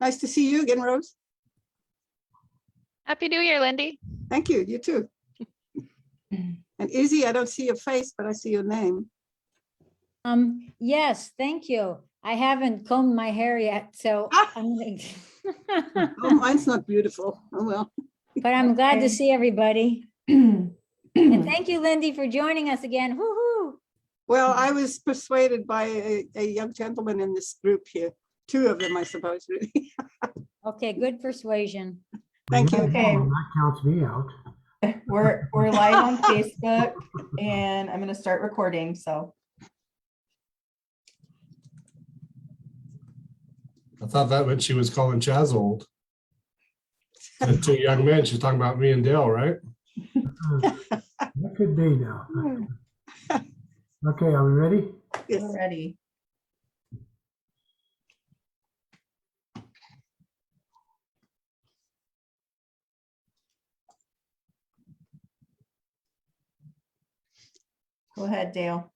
Nice to see you again, Rose. Happy New Year, Lindy. Thank you. You too. And Izzy, I don't see your face, but I see your name. Yes, thank you. I haven't combed my hair yet, so I'm gonna Oh, mine's not beautiful. Oh, well. but I'm glad to Okay. see everybody. And thank you, Lindy, for joining us again. Woo-hoo. Well, I was persuaded by a young gentleman in this group here. Two of them, I suppose, really. Okay, good persuasion. Thank you. Okay. That counts me out. We're live on Facebook and I'm gonna start recording, so. I thought that meant she was calling Chaz old. The two young men, she's talking about me and Dale, right? That could be now. Okay, are we ready? Yes. We're ready. Go ahead, Dale.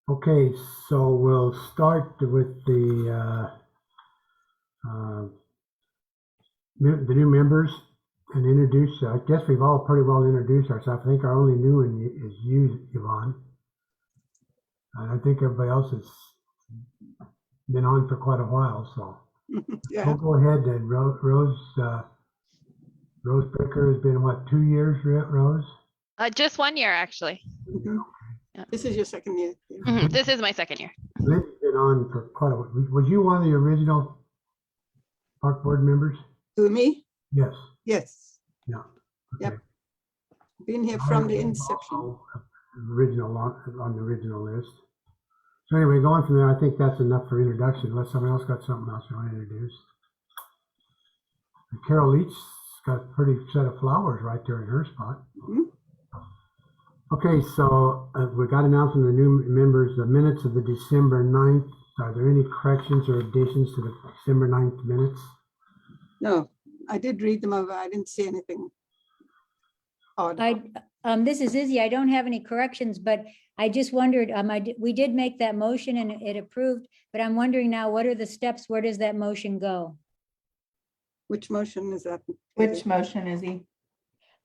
Okay, so we'll start with the new members and introduce. I guess we've all pretty well introduced ourselves. I think our only new one is you, Yvonne. And I think everybody else has been on for quite a while. So Yeah. we'll go ahead and Rose Bricker has been what, 2 years, Rose? Just 1 year, actually. Mhm. This is your second year. Yeah. This is my second year. Lynn's been on for quite a while. Was you one of the original park board members? Who, me? Yes. Yes. Yeah. Yep. Been here from the inception. Also original on the original list. So anyway, going from there, I think that's enough for introduction, unless someone else got something else you want to introduce. And Carol Leach got a pretty set of flowers right there in her spot. Mhm. Okay, so we got announcing the new members, the minutes of the December 9th. Are there any corrections or additions to the December 9th minutes? No, I did read them over. I didn't see anything odd. This is Izzy. I don't have any corrections, but I just wondered, we did make that motion and it approved, but I'm wondering now, what are the steps? Where does that motion go? Which motion is that? Which motion is he?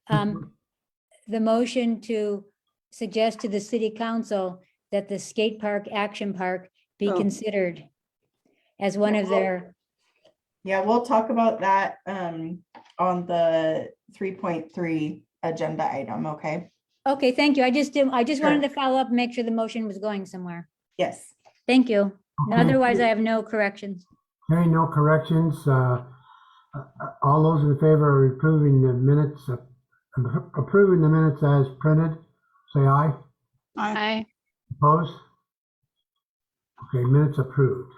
The motion to suggest to the city council that the skate park action park be Oh. considered as one of their, Yeah, we'll talk about that on the 3.3 agenda item, okay? okay, thank you. I just wanted Sure. to follow up, make sure the motion was going somewhere. Yes. Thank you. Okay. Otherwise, I have no corrections. Okay, no corrections. All those in favor of approving the minutes as printed, say aye. Hi. Opposed? Okay, minutes approved.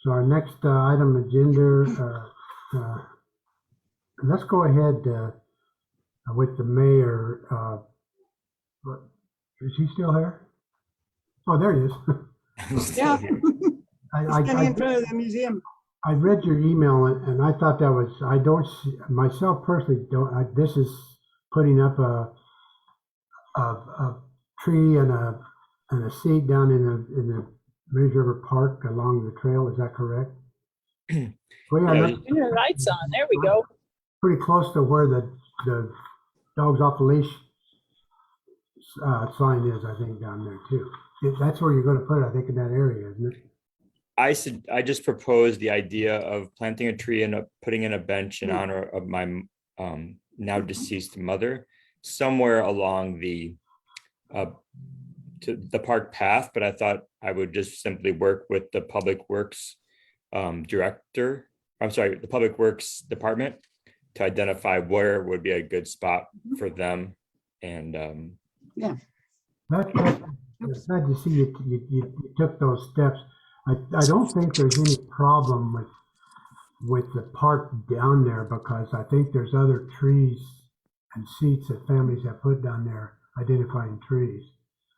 So our next item agenda, let's go ahead with the mayor. Is he still here? Oh, there he is. Yeah. I Standing in front of the museum. I read your email and I thought that was, I don't see, myself personally don't, this is putting up a tree and a seat down in the Ridge River Park along the trail, is that correct? We are Turn your lights on. There we go. pretty close to where the dogs off the leash sign is, I think, down there too. That's where you're gonna put it, I think, in that area, isn't it? I just proposed the idea of planting a tree and putting in a bench in honor of my now deceased mother somewhere along the to the park path, but I thought I would just simply work with the Public Works director. I'm sorry, the Public Works department to identify where would be a good spot for them. And That's glad to see you took those steps. I don't think there's any problem with the park down there because I think there's other trees and seats that families have put down there identifying trees.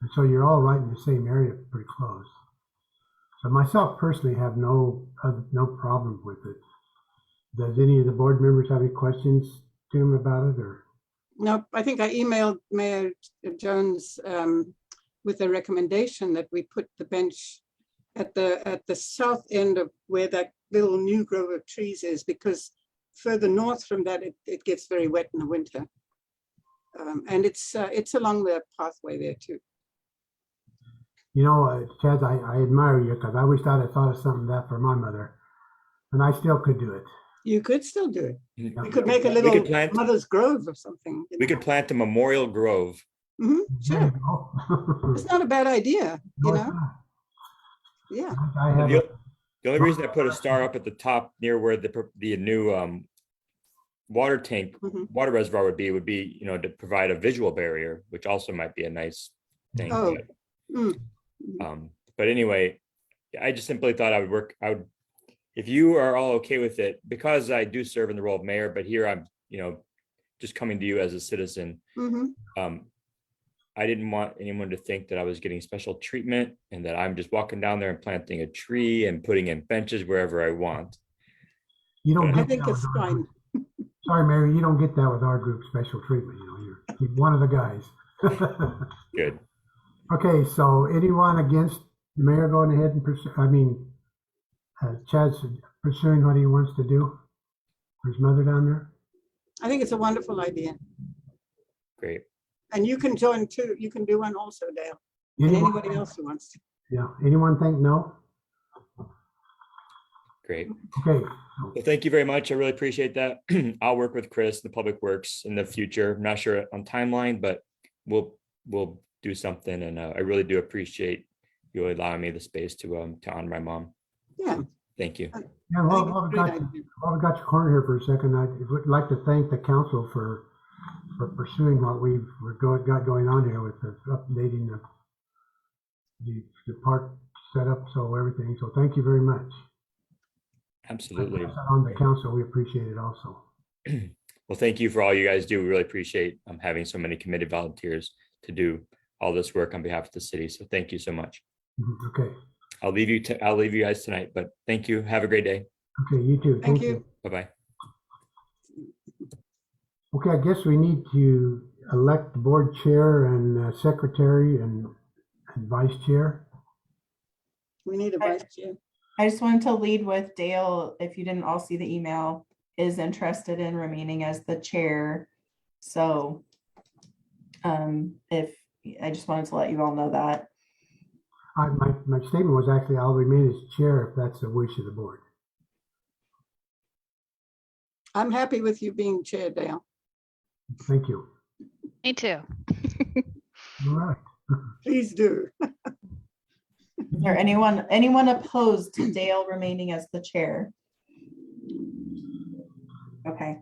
And so you're all right in the same area, pretty close. So myself personally have no problem with it. Does any of the board members have any questions to him about it or? Nope, I think I emailed Mayor Jones with a recommendation that we put the bench at the south end of where that little new grove of trees is, because further north from that, it gets very wet in the winter. And it's along the pathway there too. You know, Chaz, I admire you because I always thought I thought of something that for my mother, and I still could do it. You could still do it. We You could make a could little plant- Mother's Grove or something. We could plant a memorial grove. Mhm, There sure. you go. It's not a bad idea, you No, it's know? not. Yeah. I have The the only reason I put a star up at the top near where the new water tank, Mhm. water reservoir would be, you know, to provide a visual barrier, which also might be a nice thing. Oh. Mm. But anyway, I just simply thought I would if you are all okay with it, because I do serve in the role of mayor, but here I'm, you know, just coming to you as a citizen. Mhm. I didn't want anyone to think that I was getting special treatment and that I'm just walking down there and planting a tree and putting in benches wherever I want. You don't I get think that it's with our fine. group. Sorry, Mary, you don't get that with our group special treatment. You know, you're one of the guys. Good. Okay, so anyone against the mayor going ahead and pursue, Chad's pursuing what he wants to do for his mother down there? I think it's a wonderful idea. Great. And you can join too. You can do one also, Dale. And Anyone- anybody else who wants to. Yeah, anyone think no? Great. Okay, Well, thank you very much. I really appreciate that. I'll work with Chris, the Public Works in the future. I'm not sure on timeline, but we'll do something. And I really do appreciate you allowing me the space to honor my mom. Yeah. Thank you. yeah, well, while we got you cornered here for a second, I would like to thank the council for pursuing what we've got going on here with the updating the park setup, so everything. So thank you very much. Absolutely. On the council, we appreciate it also. Well, thank you for all you guys do. We really appreciate having so many committed volunteers to do all this work on behalf of the city. So thank you so much. Okay. I'll leave you guys tonight, but thank you. Have a great day. Okay, you too. Thank you. Bye-bye. Okay, I guess we need to elect the board chair and secretary and vice chair. We need a vice chair. I just wanted to lead with Dale, if you didn't all see the email, is interested in remaining as the chair. So if I just wanted to let you all know that. My statement was actually I'll remain as chair if that's the wish of the board. I'm happy with you being chair, Dale. Thank you. Me too. All right. Please do. Is there anyone opposed to Dale remaining as the chair? Okay.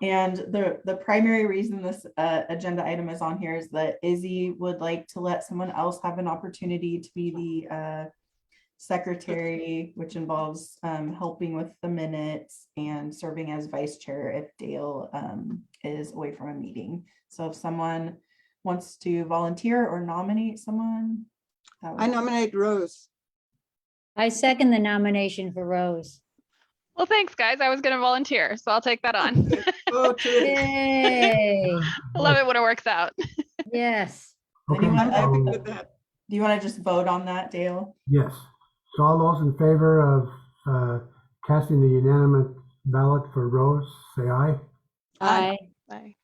And the primary reason this agenda item is on here is that Izzy would like to let someone else have an opportunity to be the secretary, which involves helping with the minutes and serving as vice chair if Dale is away from a meeting. So if someone wants to volunteer or nominate someone. I nominate Rose. I second the nomination for Rose. Well, thanks, guys. I was going to volunteer, so I'll take that on. Oh, terrific. Yay, I love it when it works out. yes. Okay, Anyone- I'm happy so, with that. Do you want to just vote on that, Dale? yes. So all those in favor of casting the unanimous ballot for Rose, say aye. Aye. Bye.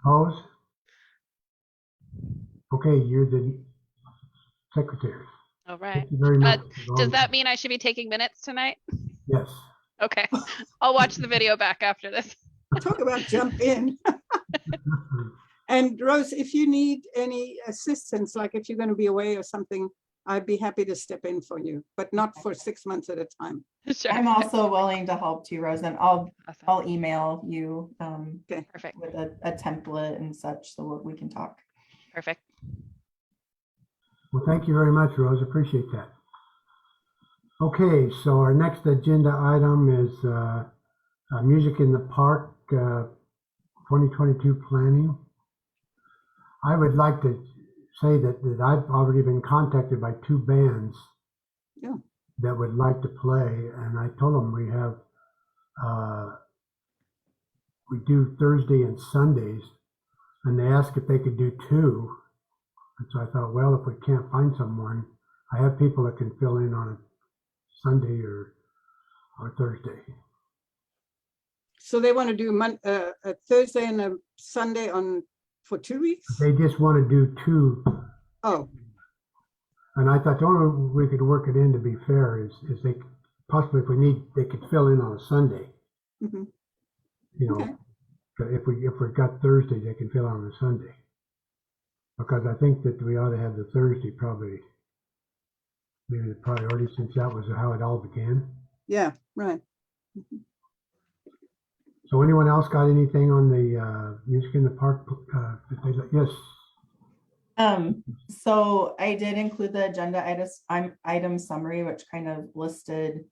Opposed? Okay, you're the secretary. All right. Thank you very much. Does that mean I should be taking minutes tonight? Yes. Okay. I'll watch the video back after this. Talk about jump in. And Rose, if you need any assistance, like if you're going to be away or something, I'd be happy to step in for you, but not for 6 months at a time. Sure. I'm also willing to help too, Rose, and I'll Awesome. email you Perfect. with a template and such so we can talk. Perfect. Well, thank you very much, Rose. Appreciate that. Okay, so our next agenda item is Music in the Park 2022 planning. I would like to say that I've already been contacted by 2 bands Yeah. that would like to play, and I told them we do Thursday and Sundays, and they asked if they could do 2. And so I thought, well, if we can't find someone, I have people that can fill in on a Sunday or or Thursday. So they want to do a Thursday and a Sunday for 2 weeks? They just want to do two, Oh, and I thought the only way we could work it in to be fair is they possibly, if we need, they could fill in on a Sunday. mhm. You know, Okay. if we got Thursday, they can fill on a Sunday. Because I think that we ought to have the Thursday probably maybe the priority, since that was how it all began. Yeah, right. So anyone else got anything on the music in the park? Yes. So I did include the agenda item summary, which kind of listed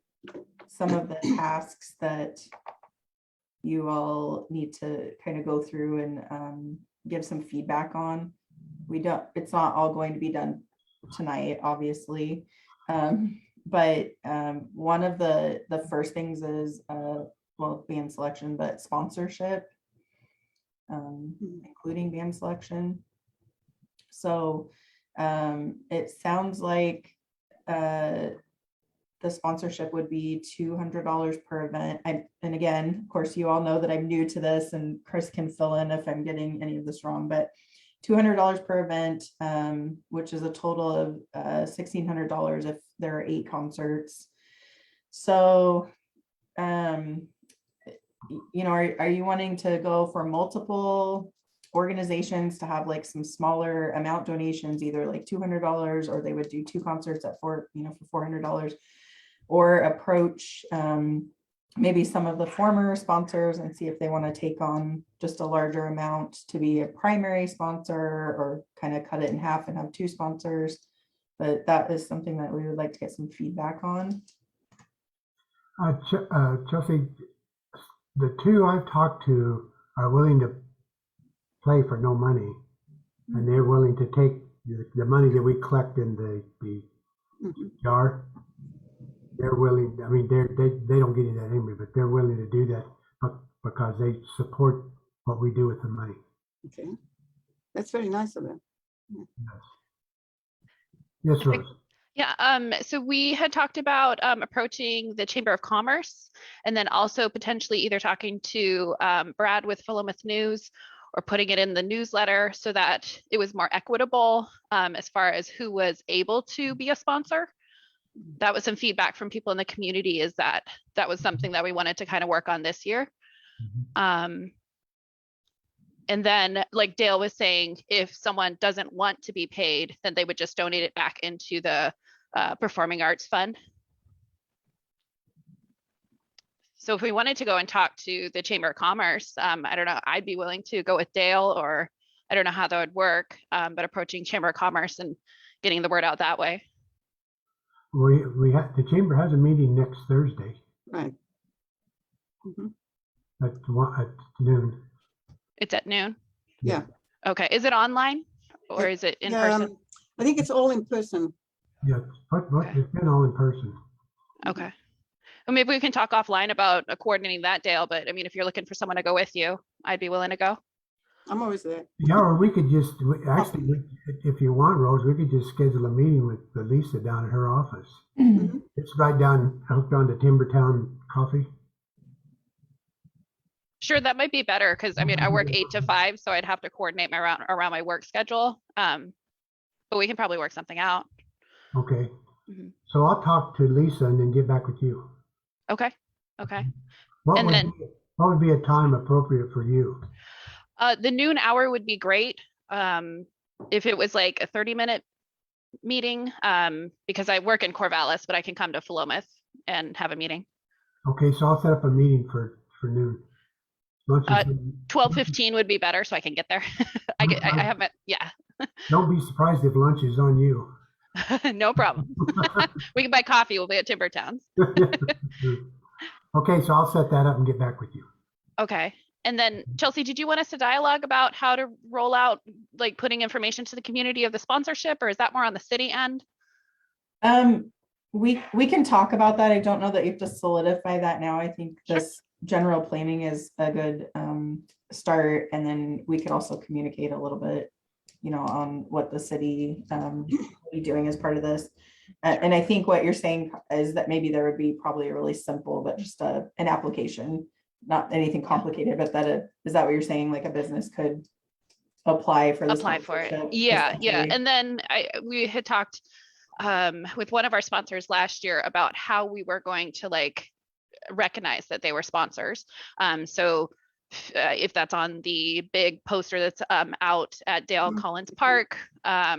some of the tasks that you all need to kind of go through and give some feedback on. It's not all going to be done tonight, obviously. But one of the first things is, well, band selection, but sponsorship, including band selection. So it sounds like the sponsorship would be $200 per event. And again, of course, you all know that I'm new to this, and Chris can fill in if I'm getting any of this wrong, but $200 per event, which is a total of $1,600 if there are 8 concerts. So, you know, are you wanting to go for multiple organizations to have like some smaller amount donations, either like $200, or they would do 2 concerts at for $400, or approach maybe some of the former sponsors and see if they want to take on just a larger amount to be a primary sponsor, or kind of cut it in half and have 2 sponsors. But that is something that we would like to get some feedback on. Chelsea, the 2 I've talked to are willing to play for no money, and they're willing to take the money that we collect in the jar. They're willing. I mean, they don't get that anyway, but they're willing to do that because they support what we do with the money. Okay. That's very nice of them. Yes, Rose. Yeah, so we had talked about approaching the Chamber of Commerce, and then also potentially either talking to Brad with Philomath News, or putting it in the newsletter so that it was more equitable as far as who was able to be a sponsor. That was some feedback from people in the community, is that was something that we wanted to kind of work on this year. And then, like Dale was saying, if someone doesn't want to be paid, then they would just donate it back into the Performing Arts Fund. So if we wanted to go and talk to the Chamber of Commerce, I don't know, I'd be willing to go with Dale, or I don't know how that would work, but approaching Chamber of Commerce and getting the word out that way. We have, the chamber has a meeting next Thursday Right. Mhm. at noon. It's at noon? Yeah. Okay, is it online or is it in person? I think it's all in person. Yeah, it's been all in person. Okay. Well, maybe we can talk offline about coordinating that, Dale, but I mean, if you're looking for someone to go with you, I'd be willing to go. I'm always there. Yeah, or we could just, if you want, Rose, we could just schedule a meeting with Lisa down at her office. Mhm. It's right down, hooked on to Timbertown Coffee. Sure, that might be better, because I mean, I work 8 to 5, so I'd have to coordinate around my work schedule. But we can probably work something out. Okay. Mhm. So I'll talk to Lisa and then get back with you. Okay. Okay. What And would be a time appropriate for you? The noon hour would be great. If it was like a 30-minute meeting, because I work in Corvallis, but I can come to Philomath and have a meeting. Okay, so I'll set up a meeting for noon. Lunch is- 12:15 would be better, so I can get there. I have it. Yeah, Don't be surprised if lunch is on you. no problem. We can buy coffee. We'll be at Timbertowns. Okay, so I'll set that up and get back with you. Okay. And then Chelsea, did you want us to dialogue about how to roll out, like putting information to the community of the sponsorship, or is that more on the city end? We can talk about that. I don't know that you have to solidify that now. I think this general planning is a good start, and then we could also communicate a little bit, you know, on what the city will be doing as part of this. And I think what you're saying is that maybe there would be probably a really simple, but just an application, not anything complicated, but is that what you're saying? Like a business could apply for this? Apply for it. sponsorship, Yeah, essentially? And then we had talked with one of our sponsors last year about how we were going to like recognize that they were sponsors. So if that's on the big poster that's out at Dale Collins Park,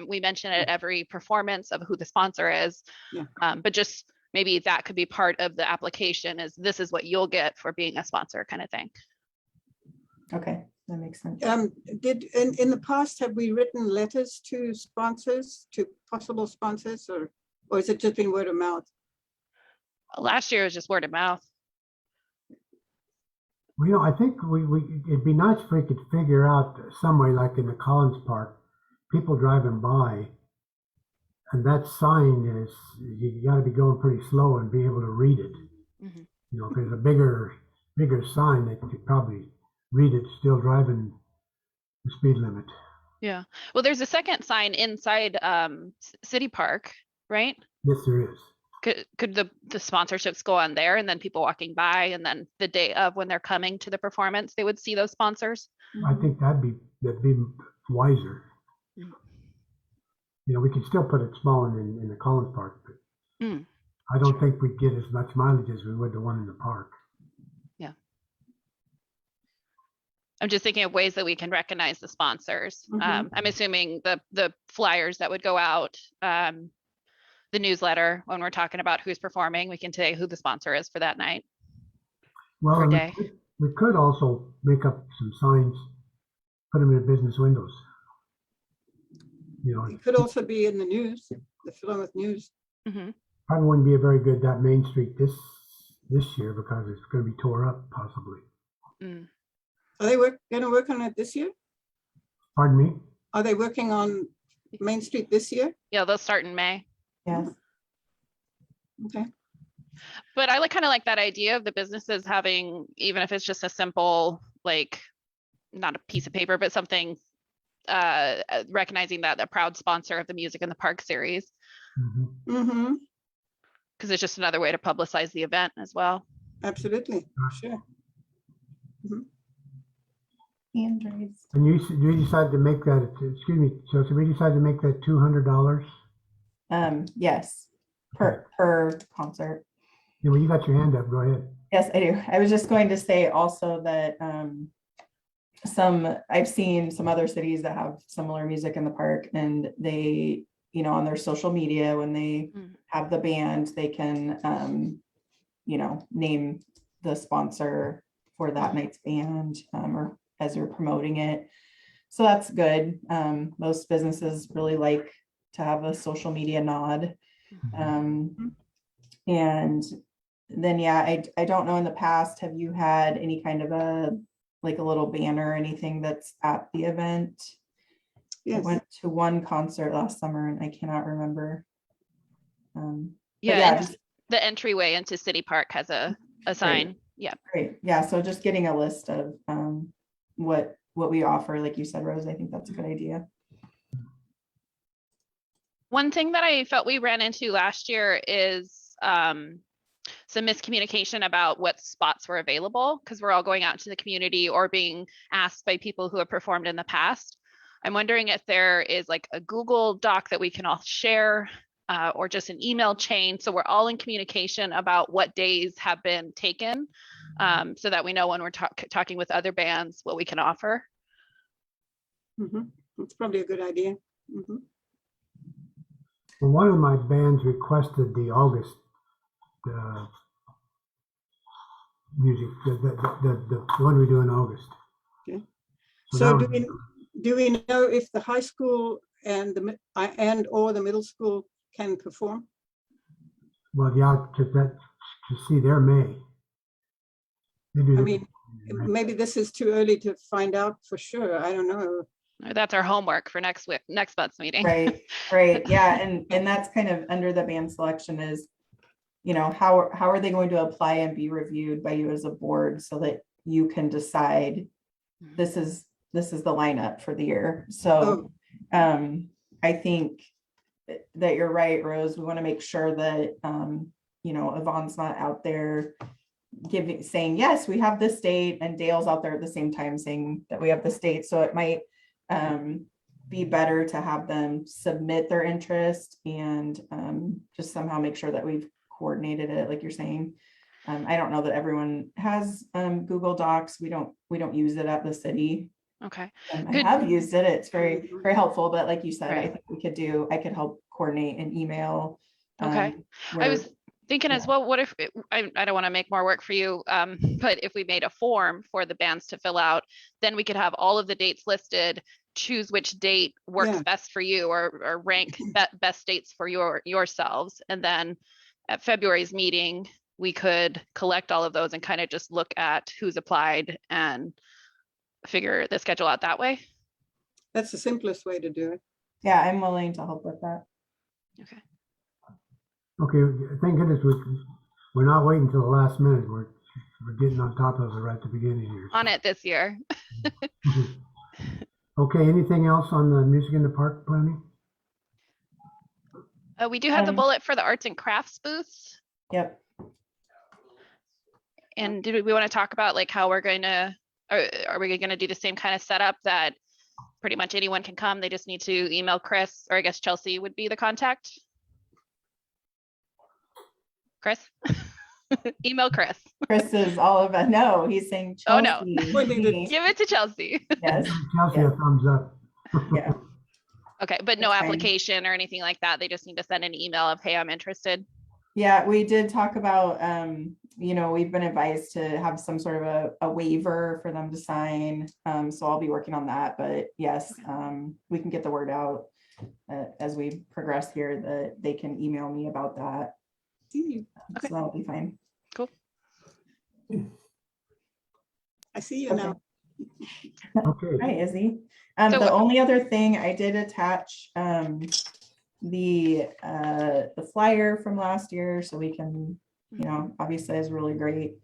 we mention it at every performance of who the sponsor is. Yeah. But just maybe that could be part of the application, is this is what you'll get for being a sponsor, kind of thing. Okay, that makes sense. Did in the past, have we written letters to sponsors, to possible sponsors, or has it just been word of mouth? Last year was just word of mouth. Well, you know, I think it'd be nice if we could figure out some way, like in the Collins Park, people driving by, and that sign is, you got to be going pretty slow and be able to read it. Mhm. You know, if there's a bigger sign, they could probably read it, still driving the speed limit. Yeah. Well, there's a second sign inside City Park, right? Yes, there is. Could the sponsorships go on there, and then people walking by, and then the day of when they're coming to the performance, they would see those sponsors? I think that'd be wiser. Mm. You know, we could still put it small in the Collins Park, but Mm. I don't think we'd get as much mileage as we would the one in the park. I'm just thinking of ways that we can recognize the sponsors. Mhm. I'm assuming the flyers that would go out, the newsletter, when we're talking about who's performing, we can say who the sponsor is for that night Well, or and day. we could also make up some signs, put them in business windows. You know, It could also be in the news, the Philomath News. Mhm. probably wouldn't be a very good that Main Street this year because it's going to be tore up possibly. Mm. Are they going to work on it this year? Pardon me? Are they working on Main Street this year? Yeah, they'll start in May. Yes. Okay. But I kind of like that idea of the businesses having, even if it's just a simple, like, not a piece of paper, but something recognizing that the proud sponsor of the Music in the Park series, Mm-hmm. Mm-hmm. because it's just another way to publicize the event as well. Absolutely. Sure. Hand raised. And you decided to make that, excuse me, Chelsea, we decided to make that $200? Yes, per concert. Yeah, well, you got your hand up, go ahead. Yes, I do. I was just going to say also that I've seen some other cities that have similar music in the park, and they, you know, on their social media, when they have the band, they can, you know, name the sponsor for that night's band, or as you're promoting it. So that's good. Most businesses really like to have a social media nod. And then, yeah, I don't know, in the past, have you had any kind of a little banner or anything that's at the event? I Yes. went to one concert last summer and I cannot remember. Yeah, and just the entryway into City Park has a sign. Yeah. great. Yeah, so just getting a list of what we offer, like you said, Rose, I think that's a good idea. One thing that I felt we ran into last year is some miscommunication about what spots were available, because we're all going out to the community or being asked by people who have performed in the past. I'm wondering if there is like a Google Doc that we can all share, or just an email chain, so we're all in communication about what days have been taken, so that we know when we're talking with other bands what we can offer. Mm-hmm. That's probably a good idea. Mm-hmm. Well, one of my bands requested the August music, the one we do in August. Okay. So So that do we know if the high school and or the middle school can perform? well, yeah, to see their May. They do I the- mean, maybe this is too early to find out for sure. I don't know. That's our homework for next month's meeting. Right. Yeah. And that's kind of under the band selection is, you know, how are they going to apply and be reviewed by you as a board so that you can decide this is the lineup for the year. So I think that you're right, Rose. We want to make sure that, you know, Yvonne's not out there saying, yes, we have this date, and Dale's out there at the same time saying that we have this date. So it might be better to have them submit their interest and just somehow make sure that we've coordinated it, like you're saying. I don't know that everyone has Google Docs. We don't use it at the city. Okay. I Good. have used it. It's very, very helpful. But like you said, I Right. think I could help coordinate an email. Okay. I was thinking as well, what if, I don't want to make more work for you, but if we made a form for the bands to fill out, then we could have all of the dates listed, choose which date works Yeah. best for you, or rank best dates for yourselves. And then at February's meeting, we could collect all of those and kind of just look at who's applied and figure the schedule out that way. That's the simplest way to do it. Yeah, I'm willing to help with that. Okay. Okay, thank goodness we're not waiting until the last minute. We're getting on top of it right at the beginning here. On it this year. Okay, anything else on the music in the park planning? We do have the Um, bullet for the arts and crafts booths. Yep. And did we want to talk about like how we're going to, are we going to do the same kind of setup that pretty much anyone can come? They just need to email Chris, or I guess Chelsea would be the contact. Chris? Email Chris. Chris is all of it. No, he's saying Oh, no. Chelsea. Pointing to- Give it to Chelsea. Yes. Chelsea, a thumbs up. Yeah. Okay, but no That's fine. application or anything like that. They just need to send an email of, hey, I'm interested. Yeah, we did talk about, you know, we've been advised to have some sort of a waiver for them to sign. So I'll be working on that, but yes, we can get the word out as we progress here, that they can email me about that. See, Okay. So that'll be fine. Cool. I see you Okay. now. Okay, Hi, Izzy. So The what- only other thing I did attach, the flyer from last year, so we can, you know, obviously has really great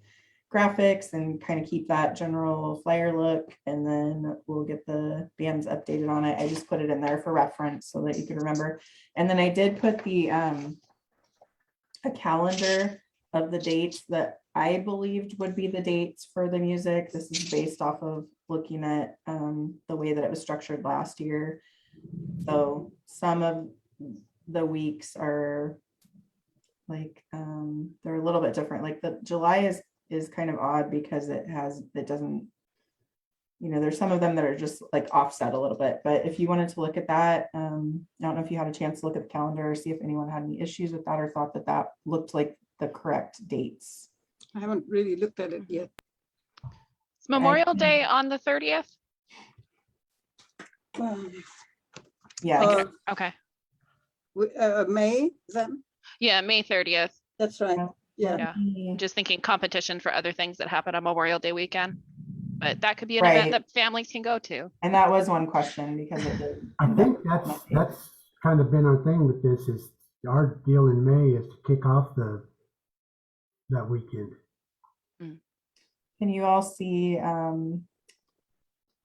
graphics and kind of keep that general flyer look, and then we'll get the bands updated on it. I just put it in there for reference so that you can remember. And then I did put the a calendar of the dates that I believed would be the dates for the music. This is based off of looking at the way that it was structured last year. So some of the weeks are like, they're a little bit different. Like the July is kind of odd because it doesn't, you know, there's some of them that are just like offset a little bit. But if you wanted to look at that, I don't know if you had a chance to look at the calendar, see if anyone had any issues with that or thought that that looked like the correct dates. I haven't really looked at it yet. Is Memorial Day on the 30th? Yeah, Okay. May, is that? Yeah, May 30th. That's right. Yeah. Yeah. yeah. Just thinking competition for other things that happen on Memorial Day weekend. But that could be an Right. event that families can go to. And that was one question because it did. I think that's kind of been our thing with this, is our deal in May is to kick off that weekend. Can you all see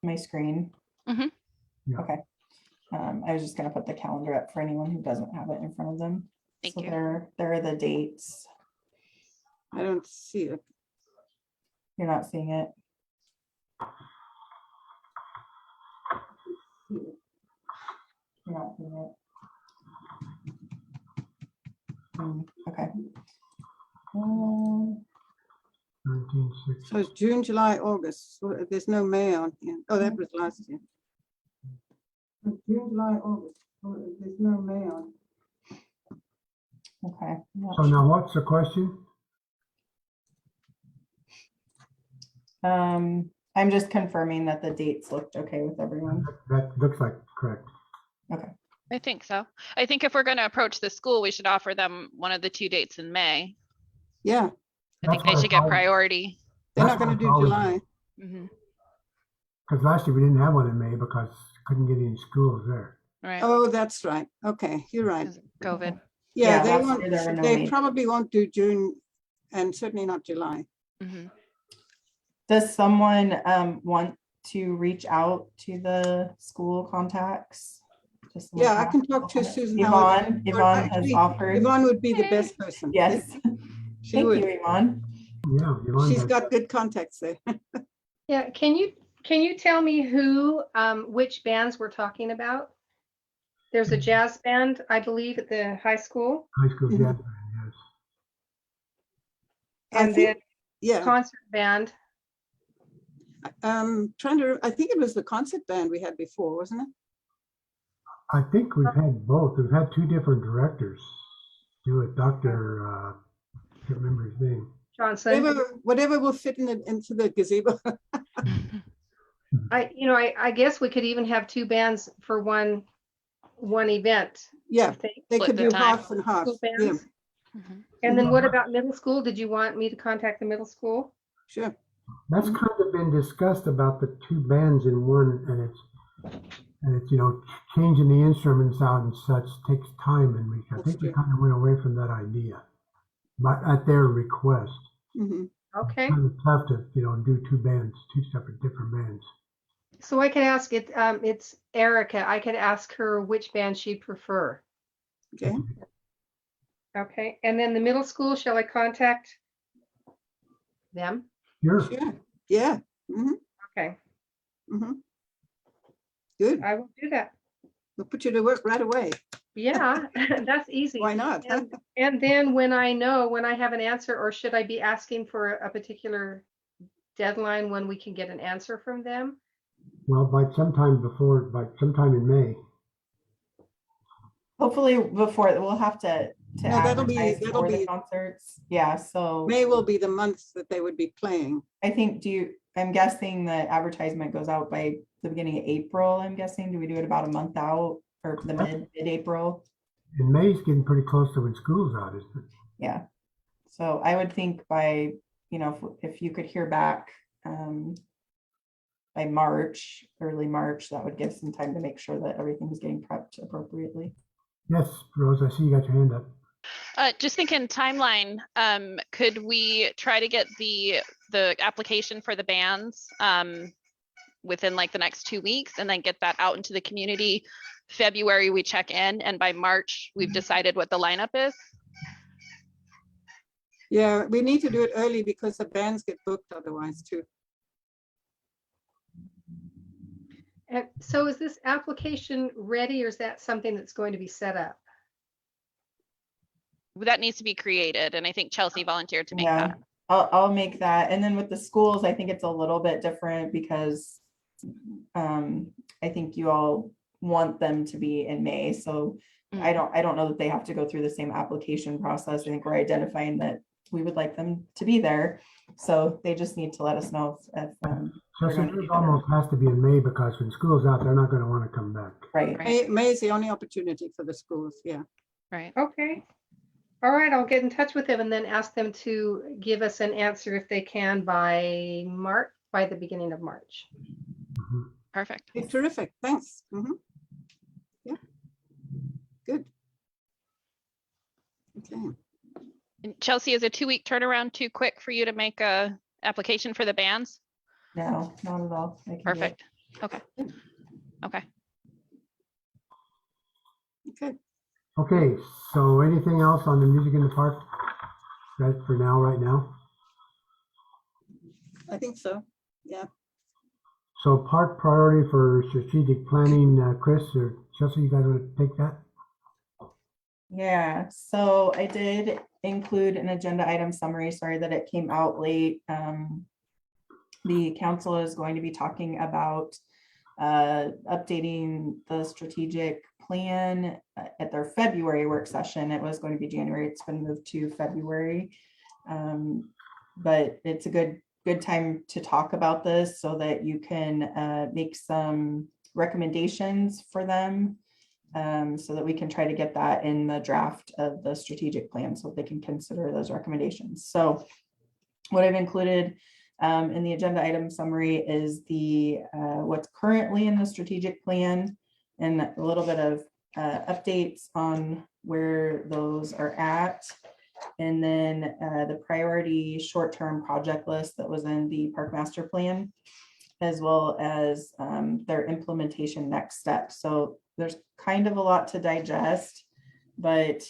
my screen? Mhm. Yeah. Okay. I was just gonna put the calendar up for anyone who doesn't have it in front of them. Thank So you. there are the dates. I don't see it. You're not seeing it. You're not seeing it. Okay. 1960. So it's June, July, August. So there's no May on here. Oh, that was last year. June, July, August. Oh, there's no May on. Okay. I'm not So now what's the question? I'm just confirming that the dates looked okay with everyone. That looks like correct. I think so. I think if we're going to approach the school, we should offer them one of the 2 dates in May. Yeah, I think That's they what I should get thought. priority. they're That's not gonna what do I thought. July. Mhm. Because last year we didn't have one in May because couldn't get any schools there. Right. Oh, that's right. Okay, you're right. 'Cause of COVID. Yeah, Yeah, they last won't, year there were no they May. probably won't do June and certainly not July. Mhm. Does someone want to reach out to the school contacts Does someone Yeah, I have- can talk to Susan Howard. Yvonne, Or Yvonne has actually, offered. Yvonne would be the best person. Yes, She thank would. you, Yvonne. Yeah. Yvonne She's does. got good contacts there. Yeah, can you tell me who, which bands we're talking about? There's a jazz band, I believe, at the high school, High school Mhm. jazz band, yes. I and think, then yeah, concert band. I think it was the concert band we had before, wasn't it? I think we've had both. We've had two different directors do it. Dr. Can't remember his name. Johnson. Whatever will fit into the gazebo. I guess we could even have two bands for one event. Yeah, I think. they Split could the do time. half and half. School Yeah, bands. Mhm. And then what about middle school? Did you want me to contact the middle school? sure. That's kind of been discussed about the two bands in one, and it's changing the instruments out and such takes time, and I That's think we true. kind of went away from that idea, but at their request. Mhm. Okay, Kind of tough to do two bands, two separate different bands. so I can ask it, it's Erica. I could ask her which band she'd prefer. Okay. Okay, and then the middle school, shall I contact them? Sure. Sure. Yeah. Hmm. Okay, Hmm. Good. I will do that. We'll put you to work right away. Yeah, that's easy. Why not? huh? And then when I have an answer, or should I be asking for a particular deadline when we can get an answer from them? Well, by sometime in May. Hopefully before, we'll have to No, that'll be- advertise that'll for the be- concerts. Yeah, so May will be the month that they would be playing. I think, I'm guessing the advertisement goes out by the beginning of April, I'm guessing. Do we do it about a month out or the mid-April? And May's getting pretty close to when school's out, isn't it? Yeah. So I would think by, if you could hear back by March, early March, that would give some time to make sure that everything's getting prepped appropriately. Yes, Rose, I see you got your hand up. Just thinking timeline, could we try to get the application for the bands within like the next 2 weeks and then get that out into the community? February, we check in, and by March, we've decided what the lineup is. Yeah, we need to do it early because the bands get booked otherwise too. And so is this application ready, or is that something that's going to be set up? That needs to be created, and I think Chelsea volunteered to make Yeah, that. I'll make that. And then with the schools, I think it's a little bit different because I think you all want them to be in May. So I don't know that they have to go through the same application process. I think we're identifying that we would like them to be there. So they just need to let us know if So they're gonna it be almost has to be in May because when school's out, they're not going to want to come back. right. Right. May is the only opportunity for the schools. Yeah. Right. Okay. All right, I'll get in touch with them and then ask them to give us an answer if they can by the beginning of March. Mhm. Perfect. Hey, terrific. Thanks. Mhm. Yeah. Good. Okay. And Chelsea, is a 2-week turnaround too quick for you to make a application for the bands? No, not at all. I can do it. Perfect. Okay. Okay. Okay. Okay, so anything else on the music in the park? Right for now, right now? I think so. Yeah. So park priority for strategic planning, Chris or Chelsea, you guys want to take that? Yeah, so I did include an agenda item summary. Sorry that it came out late. The council is going to be talking about updating the strategic plan at their February work session. It was going to be January. It's been moved to February. But it's a good time to talk about this so that you can make some recommendations for them, so that we can try to get that in the draft of the strategic plan so they can consider those recommendations. So what I've included in the agenda item summary is the what's currently in the strategic plan and a little bit of updates on where those are at. And then the priority short-term project list that was in the park master plan, as well as their implementation next steps. So there's kind of a lot to digest, but